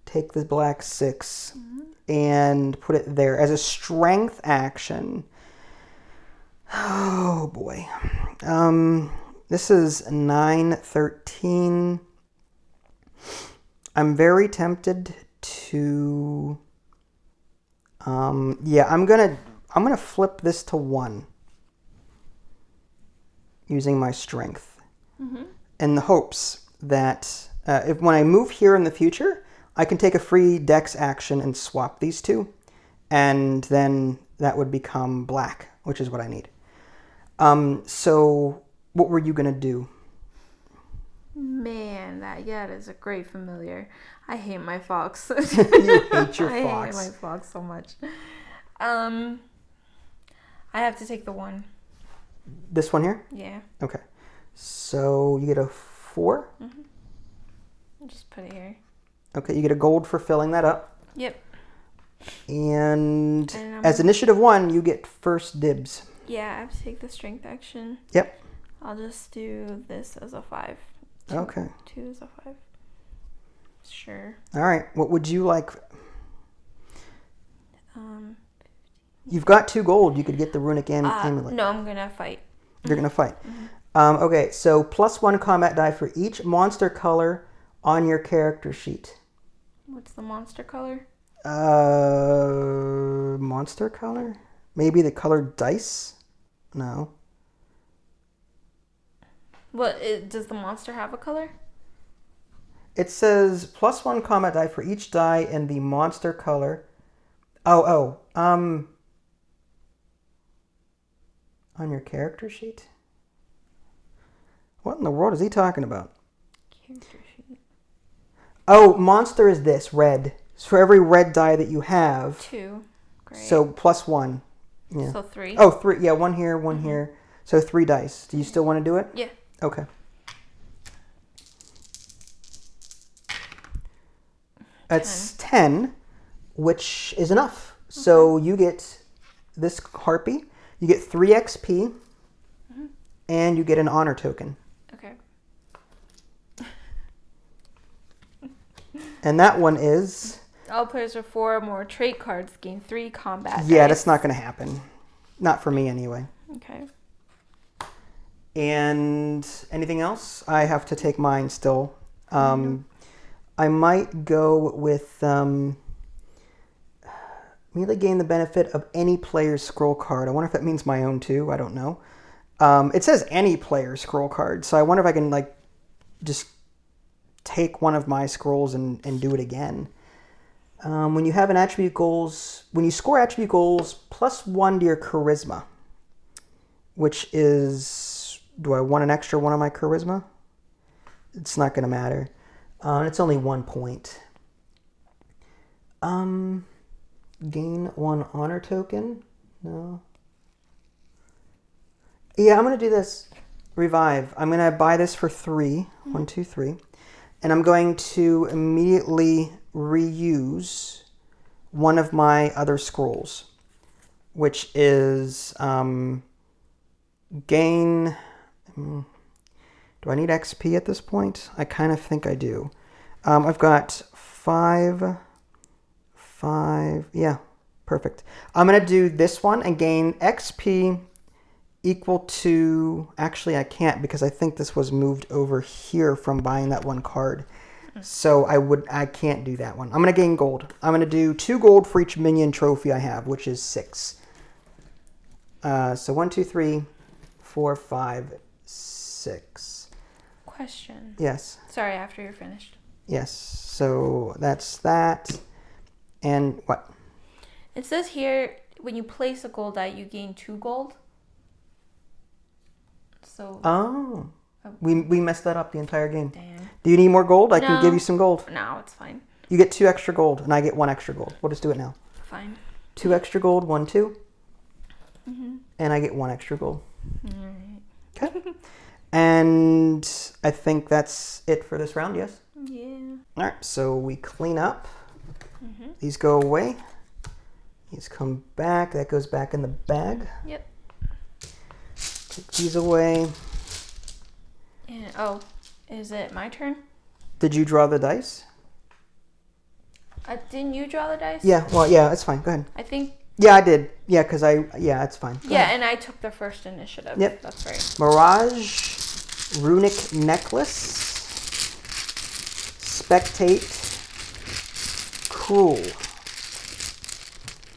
S1: Take the black 6 and put it there as a strength action. Oh, boy. This is 9, 13. I'm very tempted to... yeah, I'm gonna flip this to 1 using my strength, in the hopes that if when I move here in the future, I can take a free dex action and swap these two, and then that would become black, which is what I need. So what were you gonna do?
S2: Man, that is a great familiar. I hate my fox.
S1: You hate your
S2: I
S1: fox.
S2: hate my fox so much. I have to take the 1.
S1: This one here?
S2: Yeah.
S1: Okay. So you get a 4.
S2: Just put it here.
S1: Okay, you get a gold for filling that up.
S2: Yep.
S1: And as initiative 1, you get first dibs.
S2: Yeah, I have to take the strength action.
S1: Yep.
S2: I'll just do this as a 5.
S1: Okay.
S2: 2 is a 5. Sure.
S1: All right. What would you like? You've got 2 gold. You could get the runic amulet.
S2: No, I'm gonna fight.
S1: You're gonna fight. Okay. So +1 combat die for each monster color on your character sheet.
S2: What's the monster color?
S1: Monster color? Maybe the colored dice? No.
S2: Does the monster have a color?
S1: It says +1 combat die for each die in the monster color. On your character sheet? What in the world is he talking about?
S2: Character sheet.
S1: Oh, monster is this, red. So for every red die that you have.
S2: 2. Great.
S1: So +1. Yeah.
S2: So 3.
S1: Oh, 3. Yeah, 1 here, 1 here. So 3 dice. Do you still want to do it?
S2: Yeah.
S1: Okay. That's 10, which is enough. So you get this harpy, you get 3 XP, and you get an honor token.
S2: Okay.
S1: And that one is...
S2: All players with 4 or more trait cards gain 3 combat
S1: Yeah,
S2: dice.
S1: that's not going to happen. Not for me anyway.
S2: Okay.
S1: And anything else? I have to take mine still. I might go with merely gain the benefit of any player's scroll card. I wonder if that means my own too. I don't know. It says any player's scroll card, so I wonder if I can just take one of my scrolls and do it again. When you have an attribute goals, when you score attribute goals, +1 to your charisma, which is, do I want an extra 1 on my charisma? It's not going to matter. It's only 1 point. Gain 1 honor token? No. Yeah, I'm going to do this. Revive. I'm going to buy this for 3. 1, 2, 3. And I'm going to immediately reuse one of my other scrolls, which is gain... Do I need XP at this point? I kind of think I do. I've got 5. Yeah, perfect. I'm going to do this one and gain XP equal to... Actually, I can't because I think this was moved over here from buying that 1 card. So I can't do that one. I'm going to gain gold. I'm going to do 2 gold for each minion trophy I have, which is 6. So 1, 2, 3, 4, 5, 6.
S2: Question.
S1: Yes.
S2: Sorry, after you're finished.
S1: Yes. So that's that. And what?
S2: It says here, when you place a gold die, you gain 2 gold. So.
S1: Oh. We messed that up the entire game.
S2: Damn.
S1: Do you need more gold? I can
S2: No.
S1: give you some gold.
S2: No, it's fine.
S1: You get 2 extra gold, and I get 1 extra gold. We'll just do it now.
S2: Fine.
S1: 2 extra gold, 1, 2. and I get 1 extra gold.
S2: Alright.
S1: Okay. And I think that's it for this round, yes?
S2: Yeah.
S1: All right, so we clean up. These go away. These come back. That goes back in the bag.
S2: Yep.
S1: Take these away.
S2: And is it my turn?
S1: Did you draw the dice?
S2: Didn't you draw the dice?
S1: Yeah, well, yeah, it's fine. Go ahead.
S2: I think.
S1: Yeah, I did. Yeah, because it's fine. Go ahead.
S2: And I took the first initiative.
S1: Yep.
S2: That's right.
S1: Mirage, Runic Necklace, Spectate, Cruel.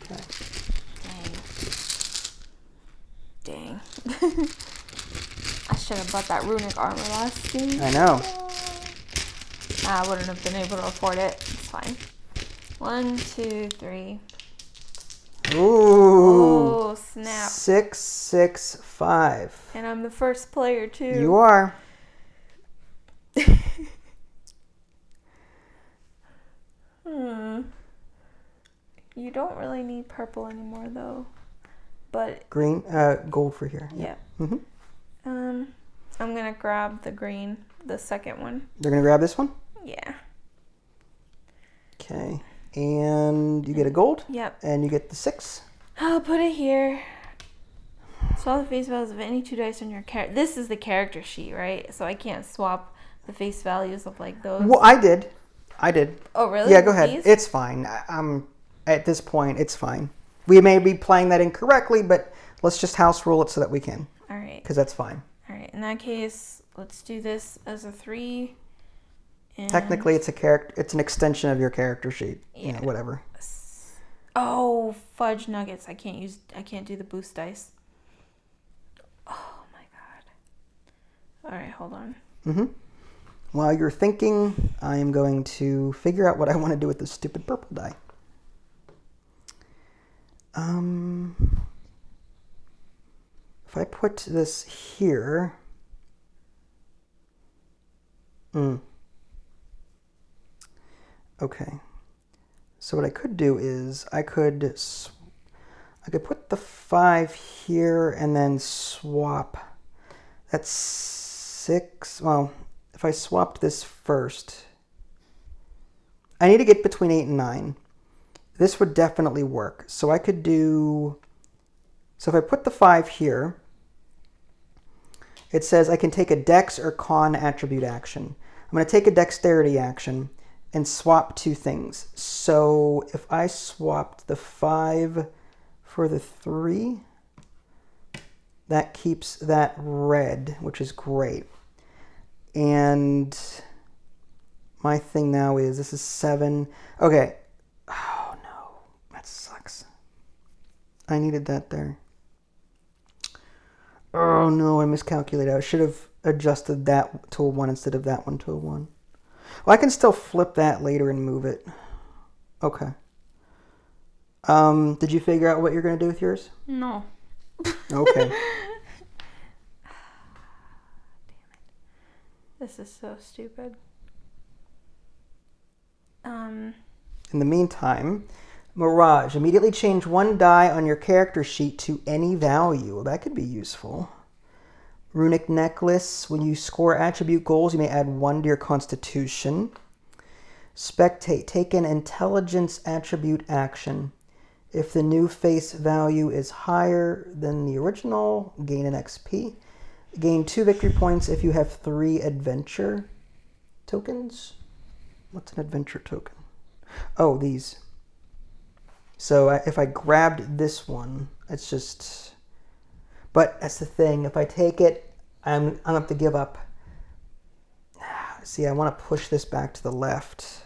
S1: Okay.
S2: Dang. I should have bought that runic armor last game.
S1: I know.
S2: I wouldn't have been able to afford it. It's fine. 1, 2, 3.
S1: Ooh.
S2: Oh, snap.
S1: 6, 6, 5.
S2: And I'm the first player, too.
S1: You are.
S2: You don't really need purple anymore, though. But
S1: Green, gold for here.
S2: yeah.
S1: Mm-hmm.
S2: I'm gonna grab the green, the second one.
S1: You're gonna grab this one?
S2: Yeah.
S1: Okay. And you get a gold?
S2: Yep.
S1: And you get the 6.
S2: I'll put it here. Swap the face values of any 2 dice on your character. This is the character sheet, right? So I can't swap the face values of like those.
S1: Well, I did.
S2: Oh, really?
S1: Yeah, go ahead.
S2: These?
S1: It's fine. At this point, it's fine. We may be playing that incorrectly, but let's just house rule it so that we can.
S2: All right.
S1: Because that's fine.
S2: All right. In that case, let's do this as a 3. And
S1: Technically, it's an extension of your character sheet.
S2: Yeah.
S1: You know, whatever.
S2: Oh, fudge nuggets! I can't do the boost dice. Oh my god! All right, hold on.
S1: Mm-hmm. While you're thinking, I am going to figure out what I want to do with this stupid purple die. If I put this here. Okay. So what I could do is I could put the 5 here and then swap. That's 6. Well, if I swapped this first, I need to get between 8 and 9. This would definitely work. So I could do. So if I put the 5 here, it says I can take a dex or con attribute action. I'm going to take a dexterity action and swap 2 things. So if I swapped the 5 for the 3, that keeps that red, which is great. And my thing now is, this is 7. Okay. Oh no, that sucks. I needed that there. Oh no, I miscalculated. I should have adjusted that to a 1 instead of that one to a 1. Well, I can still flip that later and move it. Okay. Did you figure out what you're going to do with yours?
S2: No.
S1: Okay.
S2: Damn it. This is so stupid.
S1: In the meantime, Mirage, immediately change 1 die on your character sheet to any value. Well, that could be useful. Runic Necklace, when you score attribute goals, you may add 1 to your constitution. Spectate, take an intelligence attribute action. If the new face value is higher than the original, gain an XP. Gain 2 victory points if you have 3 adventure tokens. What's an adventure token? Oh, these. So if I grabbed this one, it's just. But that's the thing. If I take it, I'm going to have to give up. See, I want to push this back to the left.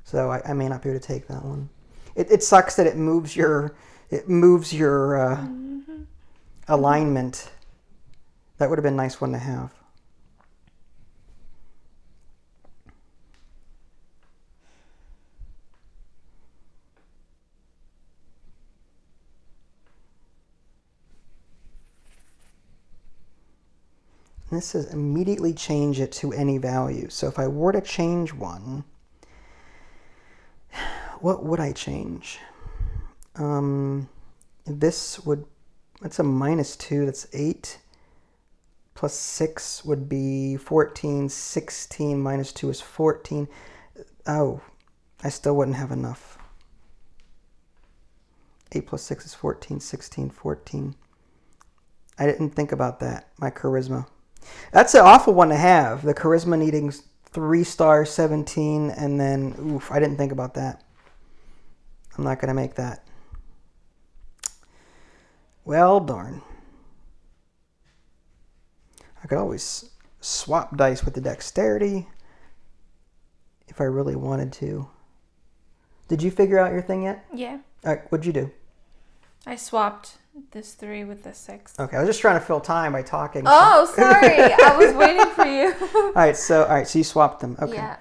S1: So I may not be able to take that one. It sucks that it moves your alignment. That would have been a nice one to have. And this says immediately change it to any value. So if I were to change one, what would I change? That's a -2. That's 8. Plus 6 would be 14. 16 minus 2 is 14. Oh, I still wouldn't have enough. 8 plus 6 is 14. 16, 14. I didn't think about that. My charisma. That's an awful one to have. The charisma needing 3 stars, 17, and then, oof, I didn't think about that. I'm not going to make that. Well, darn. I could always swap dice with the dexterity if I really wanted to. Did you figure out your thing yet?
S2: Yeah.
S1: All right, what'd you do?
S2: I swapped this 3 with the 6.
S1: Okay, I was just trying to fill time by talking.
S2: Oh, sorry. I was waiting for you.
S1: All right, so you swapped them. Okay.
S2: Yeah.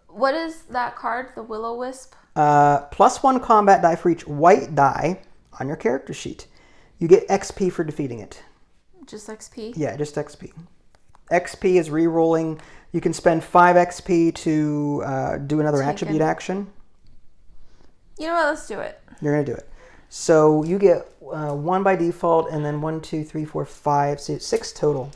S2: What is that card? The Will-O-Wisp?
S1: +1 combat die for each white die on your character sheet. You get XP for defeating it.
S2: Just XP?
S1: Yeah, just XP. XP is re-rolling. You can spend 5 XP to do another attribute action.
S2: You know what? Let's do it.
S1: You're going to do it. So you get 1 by default, and then 1, 2, 3, 4, 5. So it's 6 total.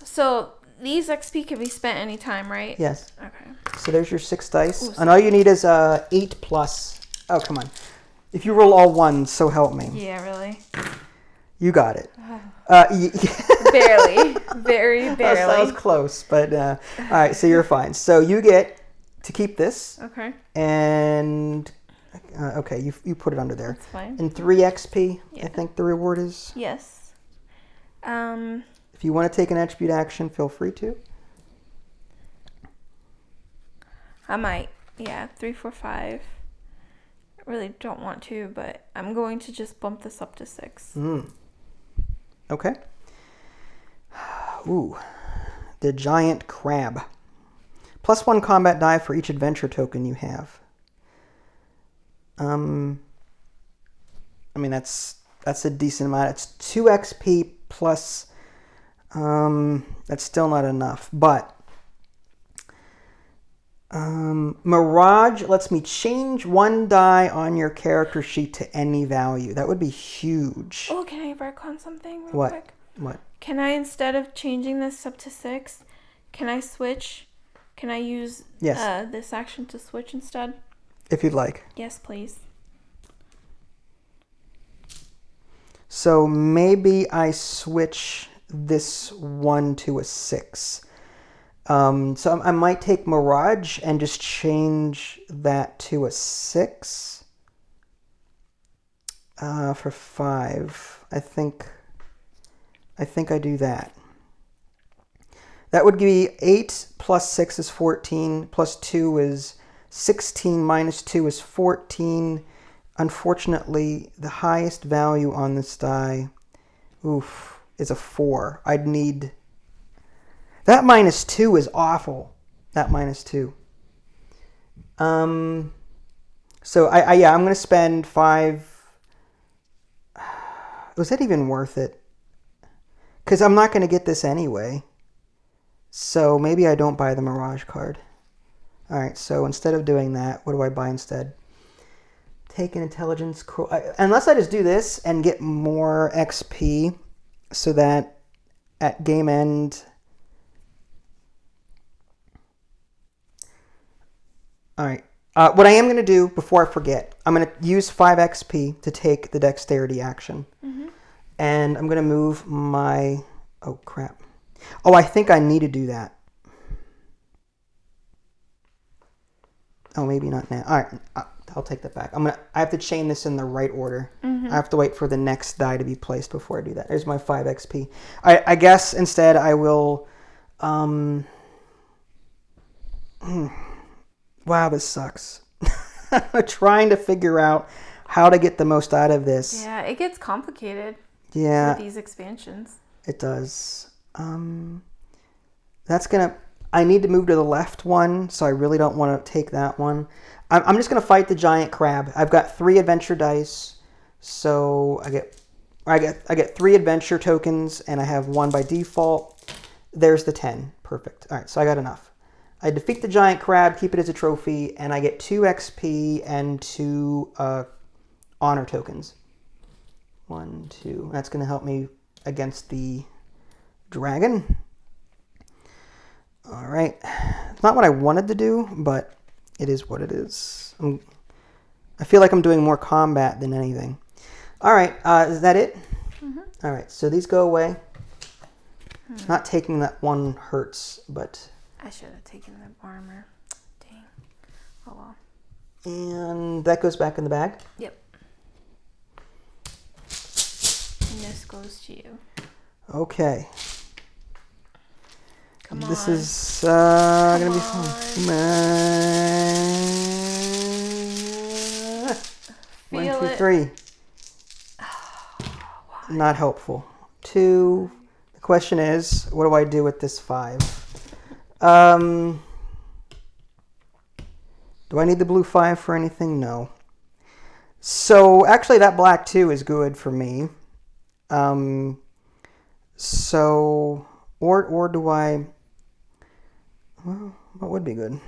S2: So these XP can be spent anytime, right?
S1: Yes.
S2: Okay.
S1: So there's your 6 dice.
S2: Ooh,
S1: and all you need is 8 plus. Oh, come on. If you roll all 1s, so help me.
S2: Yeah, really?
S1: You got it.
S2: Barely. Very barely.
S1: That was close, but all right, so you're fine. So you get to keep this.
S2: Okay.
S1: And, okay, you put it under there.
S2: That's fine.
S1: And 3 XP,
S2: Yeah.
S1: I think the reward is.
S2: Yes.
S1: If you want to take an attribute action, feel free to.
S2: I might. Yeah, 3, 4, 5. I really don't want to, but I'm going to just bump this up to 6.
S1: Okay. Ooh, the giant crab. +1 combat die for each adventure token you have. I mean, that's a decent amount. It's 2 XP plus. That's still not enough, but Mirage lets me change 1 die on your character sheet to any value. That would be huge.
S2: Oh, can I retcon something real
S1: What?
S2: quick?
S1: What?
S2: Can I, instead of changing this up to 6, can I switch? Can I use this action to switch instead?
S1: If you'd like.
S2: Yes, please.
S1: So maybe I switch this 1 to a 6. So I might take Mirage and just change that to a 6 for 5. I think I do that. That would be 8 plus 6 is 14, plus 2 is 16, minus 2 is 14. Unfortunately, the highest value on this die, is a 4. I'd need... That -2 is awful. That -2. So I'm going to spend 5... Was that even worth it? Because I'm not going to get this anyway. So maybe I don't buy the Mirage card. Alright, so instead of doing that, what do I buy instead? Take an intelligence... Unless I just do this and get more XP so that at game end... Alright, what I am going to do before I forget, I'm going to use 5 XP to take the dexterity action. And I'm going to move my... Oh, crap. Oh, I think I need to do that. Oh, maybe not now. All right, I'll take that back. I have to chain this in the right order. I have to wait for the next die to be placed before I do that. There's my 5 XP. I guess instead I will... Wow, this sucks. I'm trying to figure out how to get the most out of this.
S2: Yeah, it gets complicated.
S1: Yeah.
S2: With these expansions.
S1: It does. That's going to... I need to move to the left one, so I really don't want to take that one. I'm just going to fight the giant crab. I've got 3 adventure dice, so I get 3 adventure tokens, and I have 1 by default. There's the 10. Perfect. All right, so I got enough. I defeat the giant crab, keep it as a trophy, and I get 2 XP and 2 honor tokens. 1, 2. That's going to help me against the dragon. All right. It's not what I wanted to do, but it is what it is. I feel like I'm doing more combat than anything. All right. Is that it?
S2: Mm-hmm.
S1: All right. So these go away. Not taking that one hurts, but...
S2: I should have taken the armor. Dang. Oh, well.
S1: And that goes back in the bag?
S2: Yep. And this goes to you.
S1: Okay.
S2: Come
S1: This
S2: on.
S1: is going to be fun.
S2: Feel
S1: 1, 2,
S2: it.
S1: 3. Not helpful. 2. The question is, what do I do with this 5? Do I need the blue 5 for anything? No. So actually that black 2 is good for me. So, or do I, well, what would be good?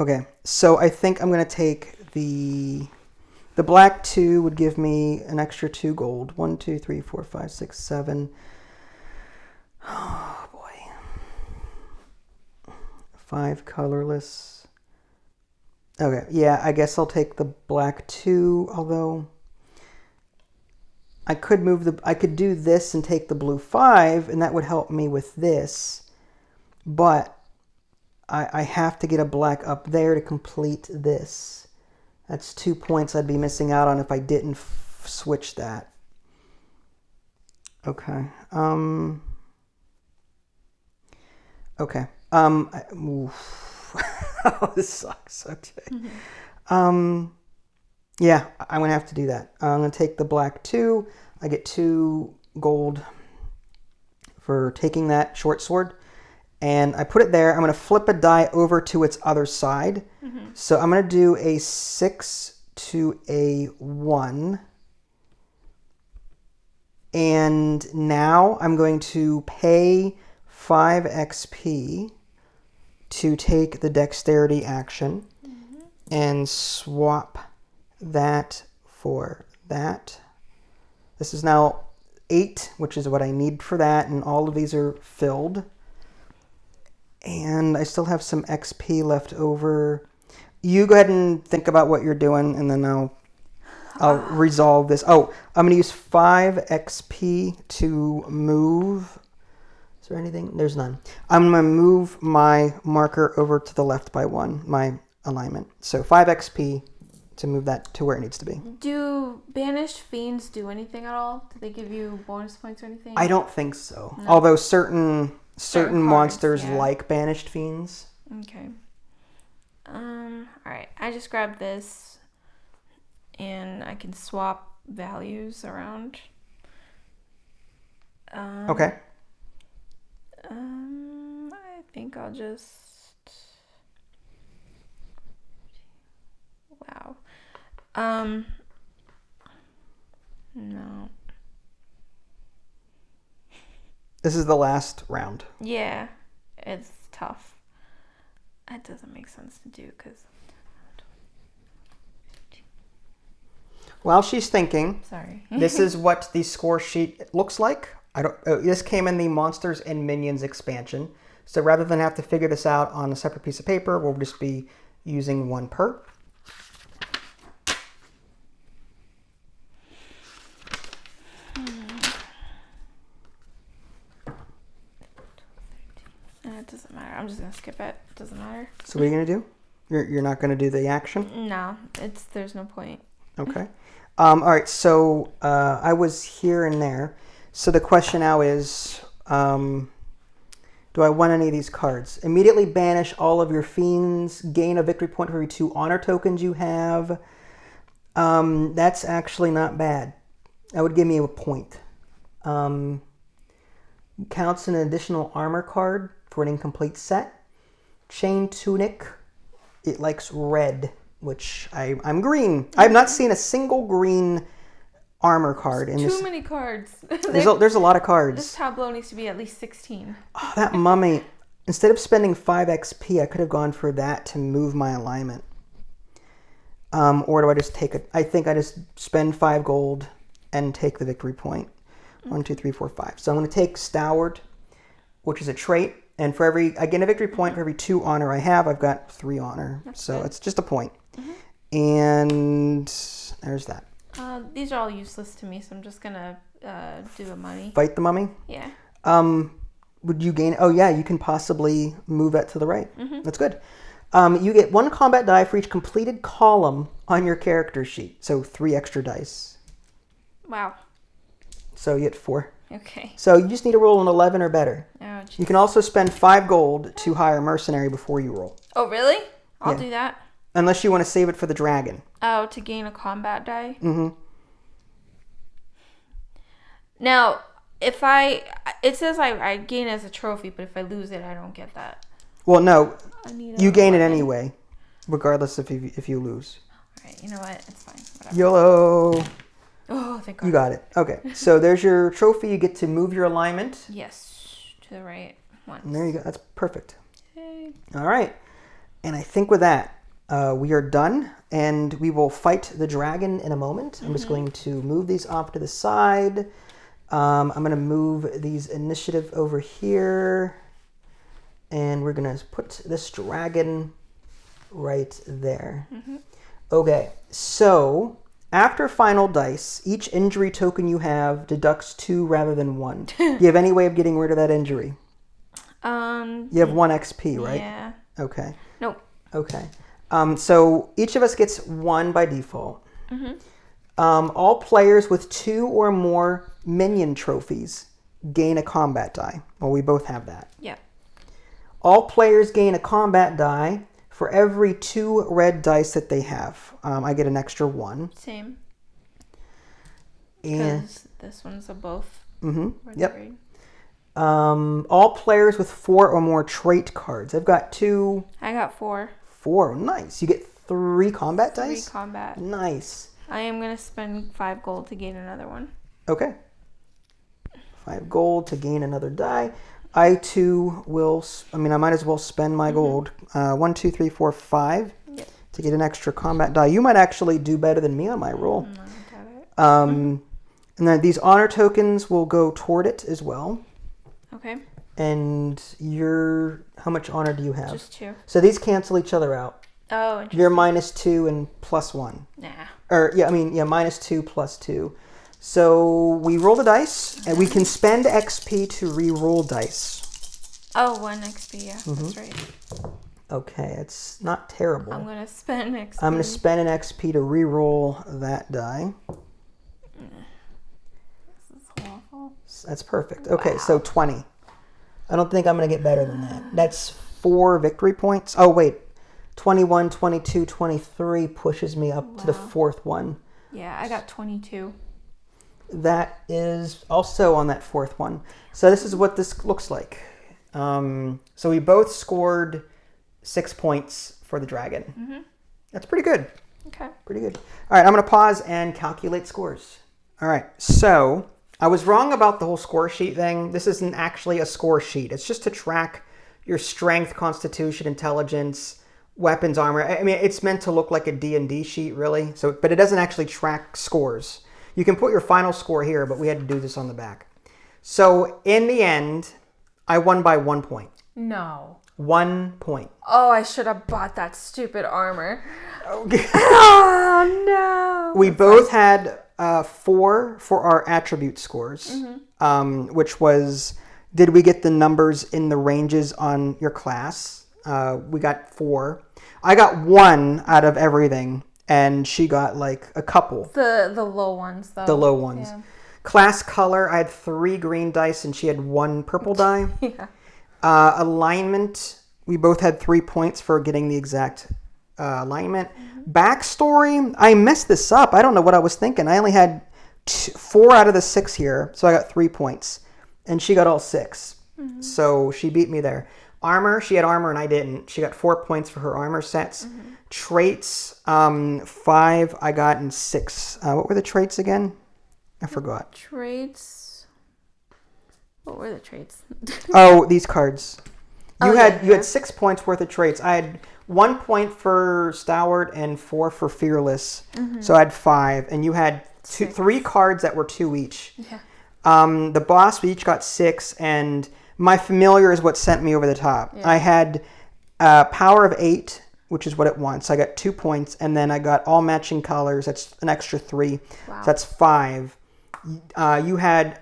S1: Okay, so I think I'm going to take the black 2 would give me an extra 2 gold. 1, 2, 3, 4, 5, 6, 7. Oh, boy. 5 colorless. Okay, yeah, I guess I'll take the black 2, although I could do this and take the blue 5, and that would help me with this. But I have to get a black up there to complete this. That's 2 points I'd be missing out on if I didn't switch that. Okay. Okay. Oh, this sucks. Okay. Yeah, I'm going to have to do that. I'm going to take the black 2. I get 2 gold for taking that short sword. And I put it there. I'm going to flip a die over to its other side. So I'm going to do a 6 to a 1. And now I'm going to pay 5 XP to take the dexterity action and swap that for that. This is now 8, which is what I need for that, and all of these are filled. And I still have some XP left over. You go ahead and think about what you're doing, and then I'll resolve this. Oh, I'm going to use 5 XP to move. Is there anything? There's none. I'm going to move my marker over to the left by 1, my alignment. So 5 XP to move that to where it needs to be.
S2: Do banished fiends do anything at all? Do they give you bonus points or anything?
S1: I don't think so.
S2: No.
S1: Although certain
S2: cards,
S1: monsters
S2: yeah.
S1: like banished fiends.
S2: Okay. Alright. I just grabbed this and I can swap values around.
S1: Okay.
S2: I think I'll just... Wow. No.
S1: This is the last round.
S2: Yeah, it's tough. That doesn't make sense to do because...
S1: While she's thinking,
S2: Sorry.
S1: this is what the score sheet looks like. This came in the Monsters and Minions expansion. So rather than have to figure this out on a separate piece of paper, we'll just be using one per.
S2: It doesn't matter. I'm just gonna skip it. It doesn't matter.
S1: So what are you gonna do? You're not gonna do the action?
S2: No, there's no point.
S1: Okay. All right. So I was here and there. So the question now is, do I want any of these cards? Immediately banish all of your fiends. Gain a victory point for every 2 honor tokens you have. That's actually not bad. That would give me a point. Counts an additional armor card for an incomplete set. Chain Tunic. It likes red, which I'm green. I've not seen a single green armor card in this.
S2: Too many cards.
S1: There's a lot of cards.
S2: This tableau needs to be at least 16.
S1: Oh, that mummy. Instead of spending 5 XP, I could have gone for that to move my alignment. Or do I just take it? I think I just spend 5 gold and take the victory point. 1, 2, 3, 4, 5. So I'm going to take Stalwart, which is a trait. And for I get a victory point for every 2 honor I have. I've got 3 honor.
S2: That's
S1: so
S2: good.
S1: it's just a point. And there's that.
S2: These are all useless to me, so I'm just going to do a money.
S1: Fight the mummy?
S2: Yeah.
S1: Would you gain... Oh, yeah, you can possibly move that to the right. That's good. You get 1 combat die for each completed column on your character sheet. So 3 extra dice.
S2: Wow.
S1: So you get 4.
S2: Okay.
S1: So you just need to roll an 11 or better.
S2: Oh,
S1: You can also spend 5 gold to hire a mercenary before you roll.
S2: Oh, really? I'll
S1: Yeah.
S2: do that.
S1: Unless you want to save it for the dragon.
S2: Oh, to gain a combat die?
S1: Mm-hmm.
S2: Now, it says I gain as a trophy, but if I lose it, I don't get that.
S1: Well, no.
S2: I need
S1: You gain it
S2: 11.
S1: anyway. Regardless if you lose.
S2: All right, you know what? It's fine. Whatever.
S1: YOLO.
S2: Oh, thank God.
S1: You got it. Okay. So there's your trophy. You get to move your alignment.
S2: Yes, to the right one.
S1: And there you go. That's perfect.
S2: Yay.
S1: All right. And I think with that, we are done. And we will fight the dragon in a moment. I'm just going to move these off to the side. I'm going to move these initiative over here. And we're going to put this dragon right there. Okay. So after final dice, each injury token you have deducts 2 rather than 1. Do you have any way of getting rid of that injury? You have 1 XP, right?
S2: Yeah.
S1: Okay.
S2: Nope.
S1: Okay. So each of us gets 1 by default. All players with 2 or more minion trophies gain a combat die. Well, we both have that.
S2: Yep.
S1: All players gain a combat die for every 2 red dice that they have. I get an extra 1.
S2: Same.
S1: And
S2: Because this one's a both.
S1: Yep.
S2: Grade.
S1: All players with 4 or more trait cards. I've got 2.
S2: I got 4.
S1: 4. Nice. You get 3 combat
S2: 3
S1: dice?
S2: combat.
S1: Nice.
S2: I am going to spend 5 gold to gain another one.
S1: Okay. 5 gold to gain another die. I too will, I might as well spend my gold. 1, 2, 3, 4, 5
S2: Yep.
S1: to get an extra combat die. You might actually do better than me on my roll. And then these honor tokens will go toward it as well.
S2: Okay.
S1: And how much honor do you have?
S2: Just 2.
S1: So these cancel each other out.
S2: Oh, interesting.
S1: You're -2 and +1.
S2: Nah.
S1: Or, -2 +2. So we roll the dice, and we can spend XP to re-roll dice.
S2: Oh, 1 XP, yeah. That's right.
S1: Okay, it's not terrible.
S2: I'm going to spend XP.
S1: I'm going to spend an XP to re-roll that die.
S2: This is awful.
S1: That's perfect. Okay, so 20. I don't think I'm going to get better than that. That's 4 victory points. Oh, wait. 21, 22, 23 pushes me up to the 4th one.
S2: Yeah, I got 22.
S1: That is also on that 4th one. So this is what this looks like. So we both scored 6 points for the dragon. That's pretty good.
S2: Okay.
S1: Pretty good. All right, I'm going to pause and calculate scores. All right, so I was wrong about the whole score sheet thing. This isn't actually a score sheet. It's just to track your strength, constitution, intelligence, weapons, armor. It's meant to look like a D&D sheet, really. But it doesn't actually track scores. You can put your final score here, but we had to do this on the back. So in the end, I won by 1 point.
S2: No.
S1: 1 point.
S2: Oh, I should have bought that stupid armor.
S1: Okay.
S2: Oh, no.
S1: We both had 4 for our attribute scores, which was, did we get the numbers in the ranges on your class? We got 4. I got 1 out of everything, and she got like a couple.
S2: The low ones, though.
S1: The low ones.
S2: Yeah.
S1: Class color, I had 3 green dice, and she had 1 purple die.
S2: Yeah.
S1: Alignment, we both had 3 points for getting the exact alignment. Backstory, I messed this up. I don't know what I was thinking. I only had 4 out of the 6 here, so I got 3 points. And she got all 6. So she beat me there. Armor, she had armor and I didn't. She got 4 points for her armor sets. Traits, 5 I got and 6. What were the traits again? I forgot.
S2: Traits. What were the traits?
S1: Oh, these cards. You
S2: Oh,
S1: had
S2: yeah.
S1: 6 points worth of traits. I had 1 point for Stalwart and 4 for Fearless. So I had 5, and you had 3 cards that were 2 each.
S2: Yeah.
S1: The boss, we each got 6, and my familiar is what sent me over the top.
S2: Yeah.
S1: I had power of 8, which is what it wants. So I got 2 points, and then I got all matching colors. That's an extra 3.
S2: Wow.
S1: So that's 5. You had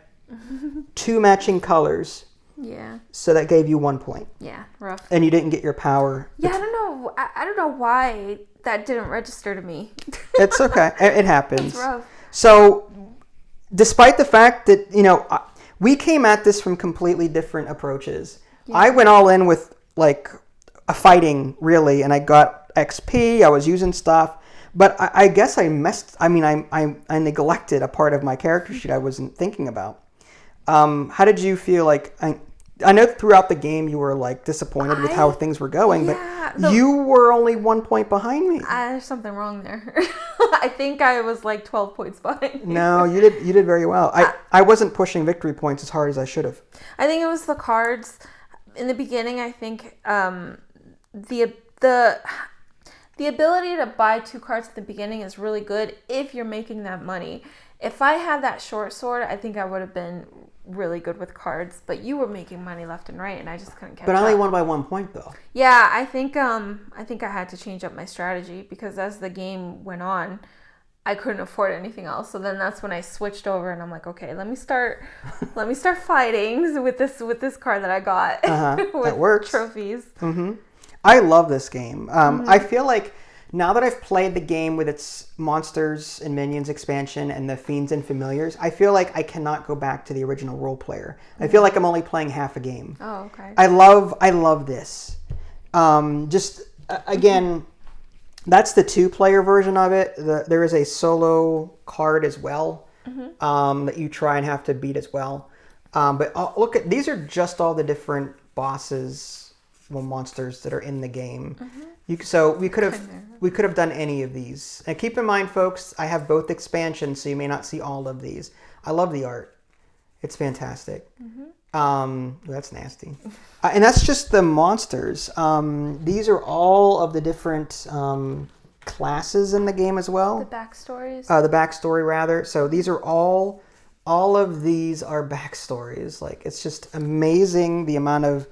S1: 2 matching colors.
S2: Yeah.
S1: So that gave you 1 point.
S2: Yeah. Rough.
S1: And you didn't get your power.
S2: Yeah, I don't know. I don't know why that didn't register to me.
S1: It's okay. It happens.
S2: It's rough.
S1: So, despite the fact that, we came at this from completely different approaches. Yeah. I went all in with, like, a fighting, really, and I got XP. I was using stuff. But I guess I neglected a part of my character sheet I wasn't thinking about. How did you feel like... I know throughout the game you were like disappointed with how things were going, but you were only 1 point behind me.
S2: There's something wrong there. I think I was like 12 points behind.
S1: No, you did very well. I wasn't pushing victory points as hard as I should have.
S2: I think it was the cards in the beginning. I think the ability to buy 2 cards at the beginning is really good if you're making that money. If I had that short sword, I think I would have been really good with cards, but you were making money left and right, and I just couldn't catch up.
S1: But I only won by 1 point, though.
S2: Yeah, I think I had to change up my strategy because as the game went on, I couldn't afford anything else. So then that's when I switched over, and I'm like, okay, let me start fighting with this card that I got. With
S1: that works.
S2: Trophies.
S1: Mm-hmm. I love this game. I feel like now that I've played the game with its Monsters and Minions expansion and the Fiends and Familiars, I feel like I cannot go back to the original role player. I feel like I'm only playing half a game.
S2: Oh, okay.
S1: I love this. Again, that's the 2-player version of it. There is a solo card as well that you try and have to beat as well. But look at these are just all the different bosses, monsters that are in the game. So we could have done any of these. And keep in mind, folks, I have both expansions, so you may not see all of these. I love the art; it's fantastic. That's nasty, and that's just the monsters. These are all of the different classes in the game as well.
S2: The backstories.
S1: The backstory, rather. So these are all of these are backstories. Like it's just amazing the amount of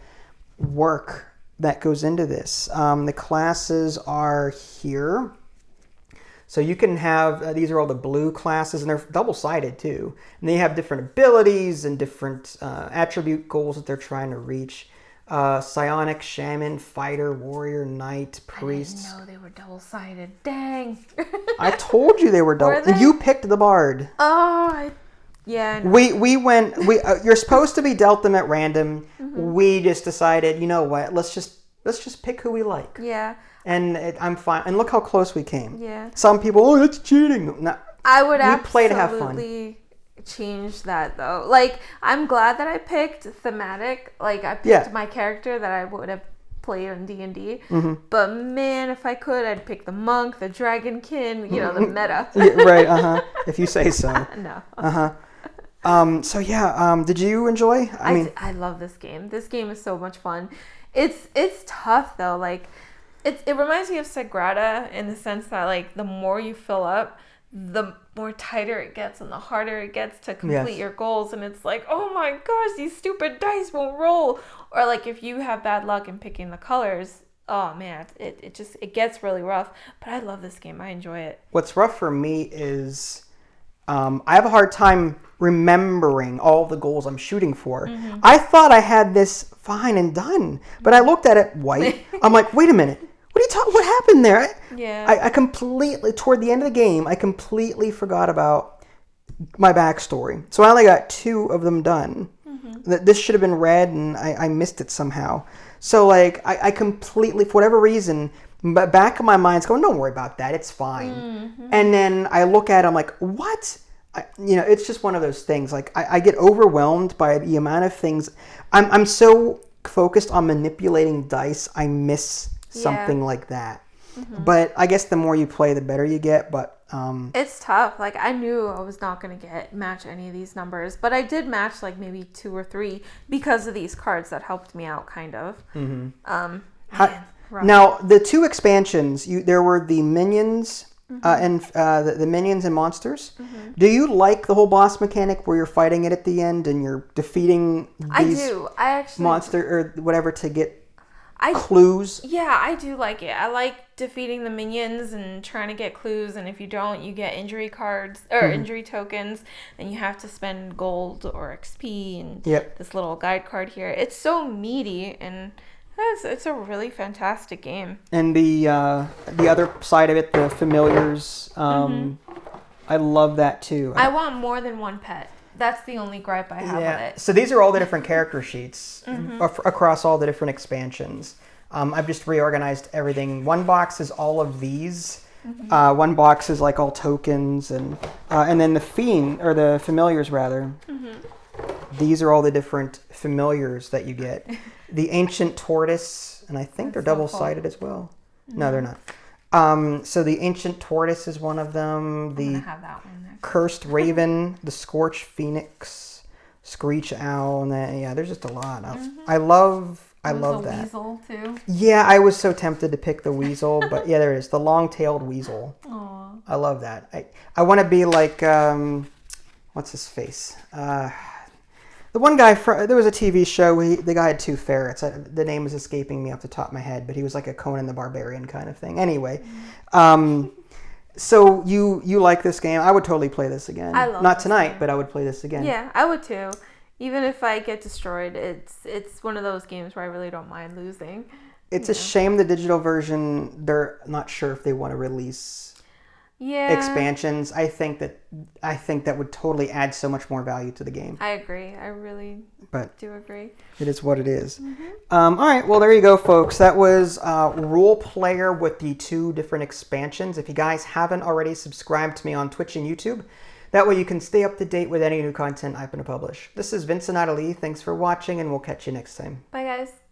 S1: work that goes into this. The classes are here. So you can have, these are all the blue classes, and they're double-sided too. And they have different abilities and different attribute goals that they're trying to reach. Psionic, Shaman, Fighter, Warrior, Knight, Priest.
S2: I didn't know they were double-sided. Dang.
S1: I told you they were double.
S2: Were they?
S1: You picked the Bard.
S2: Oh, yeah. No.
S1: We went. You're supposed to be dealt them at random. We just decided, you know what? Let's just pick who we like.
S2: Yeah.
S1: And I'm fine. And look how close we came.
S2: Yeah.
S1: Some people, oh, that's cheating. No,
S2: I would
S1: play to have fun.
S2: absolutely change that though. Like I'm glad that I picked thematic. Like I picked my character that I would have played on D&D. But man, if I could, I'd pick the monk, the dragonkin, the meta.
S1: Right. If you say so.
S2: No.
S1: Did you enjoy?
S2: I love this game. This game is so much fun. It's tough though. Like it reminds me of Sagrada in the sense that like the more you fill up, the more tighter it gets and the harder it gets to complete your goals. And it's like, oh my gosh, these stupid dice won't roll. Or like if you have bad luck in picking the colors, oh man, it gets really rough. But I love this game. I enjoy it.
S1: What's rough for me is I have a hard time remembering all the goals I'm shooting for. I thought I had this fine and done, but I looked at it white. I'm like, wait a minute. What are you talking? What happened there? I completely, toward the end of the game, I completely forgot about my backstory. So I only got 2 of them done. This should have been red, and I missed it somehow. So like, I completely, for whatever reason, back of my mind's going, don't worry about that. It's fine. And then I look at it, I'm like, what? It's just one of those things. Like I get overwhelmed by the amount of things. I'm so focused on manipulating dice, I miss something like that. But I guess the more you play, the better you get. But
S2: it's tough. Like I knew I was not going to match any of these numbers, but I did match like maybe 2 or 3 because of these cards that helped me out, kind of. rough.
S1: Now, the 2 expansions, there were the minions and the minions and monsters. Do you like the whole boss mechanic where you're fighting it at the end and you're defeating these
S2: I actually
S1: monster or whatever to get clues?
S2: Yeah, I do like it. I like defeating the minions and trying to get clues, and if you don't, you get injury cards or injury tokens, and you have to spend gold or XP and this little guide card here. It's so meaty, and it's a really fantastic game.
S1: And the other side of it, the familiars, I love that too.
S2: I want more than one pet. That's the only gripe I have with it.
S1: So these are all the different character sheets across all the different expansions. I've just reorganized everything. One box is all of these. One box is like all tokens, and then the familiars rather. These are all the different familiars that you get. The ancient tortoise, and I think they're double-sided as well. No, they're not. So the ancient tortoise is one of them.
S2: I'm gonna have that one next.
S1: Cursed raven, the scorched phoenix, screech owl, and then there's just a lot. I love that.
S2: Weasel too.
S1: Yeah, I was so tempted to pick the weasel, but there it is, the long-tailed weasel.
S2: Aww.
S1: I love that. I want to be like what's his face? The one guy, there was a TV show where the guy had 2 ferrets. The name is escaping me off the top of my head, but he was like a Conan the Barbarian kind of thing. Anyway, so you like this game? I would totally play this again.
S2: I love
S1: Not
S2: this
S1: tonight,
S2: game.
S1: But I would play this again.
S2: Yeah, I would too. Even if I get destroyed, it's one of those games where I really don't mind losing.
S1: It's a shame the digital version, they're not sure if they want to release expansions. I think that would totally add so much more value to the game.
S2: I agree. I really do agree.
S1: It is what it is. All right. Well, there you go, folks. That was Role Player with the 2 different expansions. If you guys haven't already, subscribed to me on Twitch and YouTube. That way you can stay up to date with any new content I'm going to publish. This is Vincent Natalie. Thanks for watching, and we'll catch you next time.
S2: Bye, guys.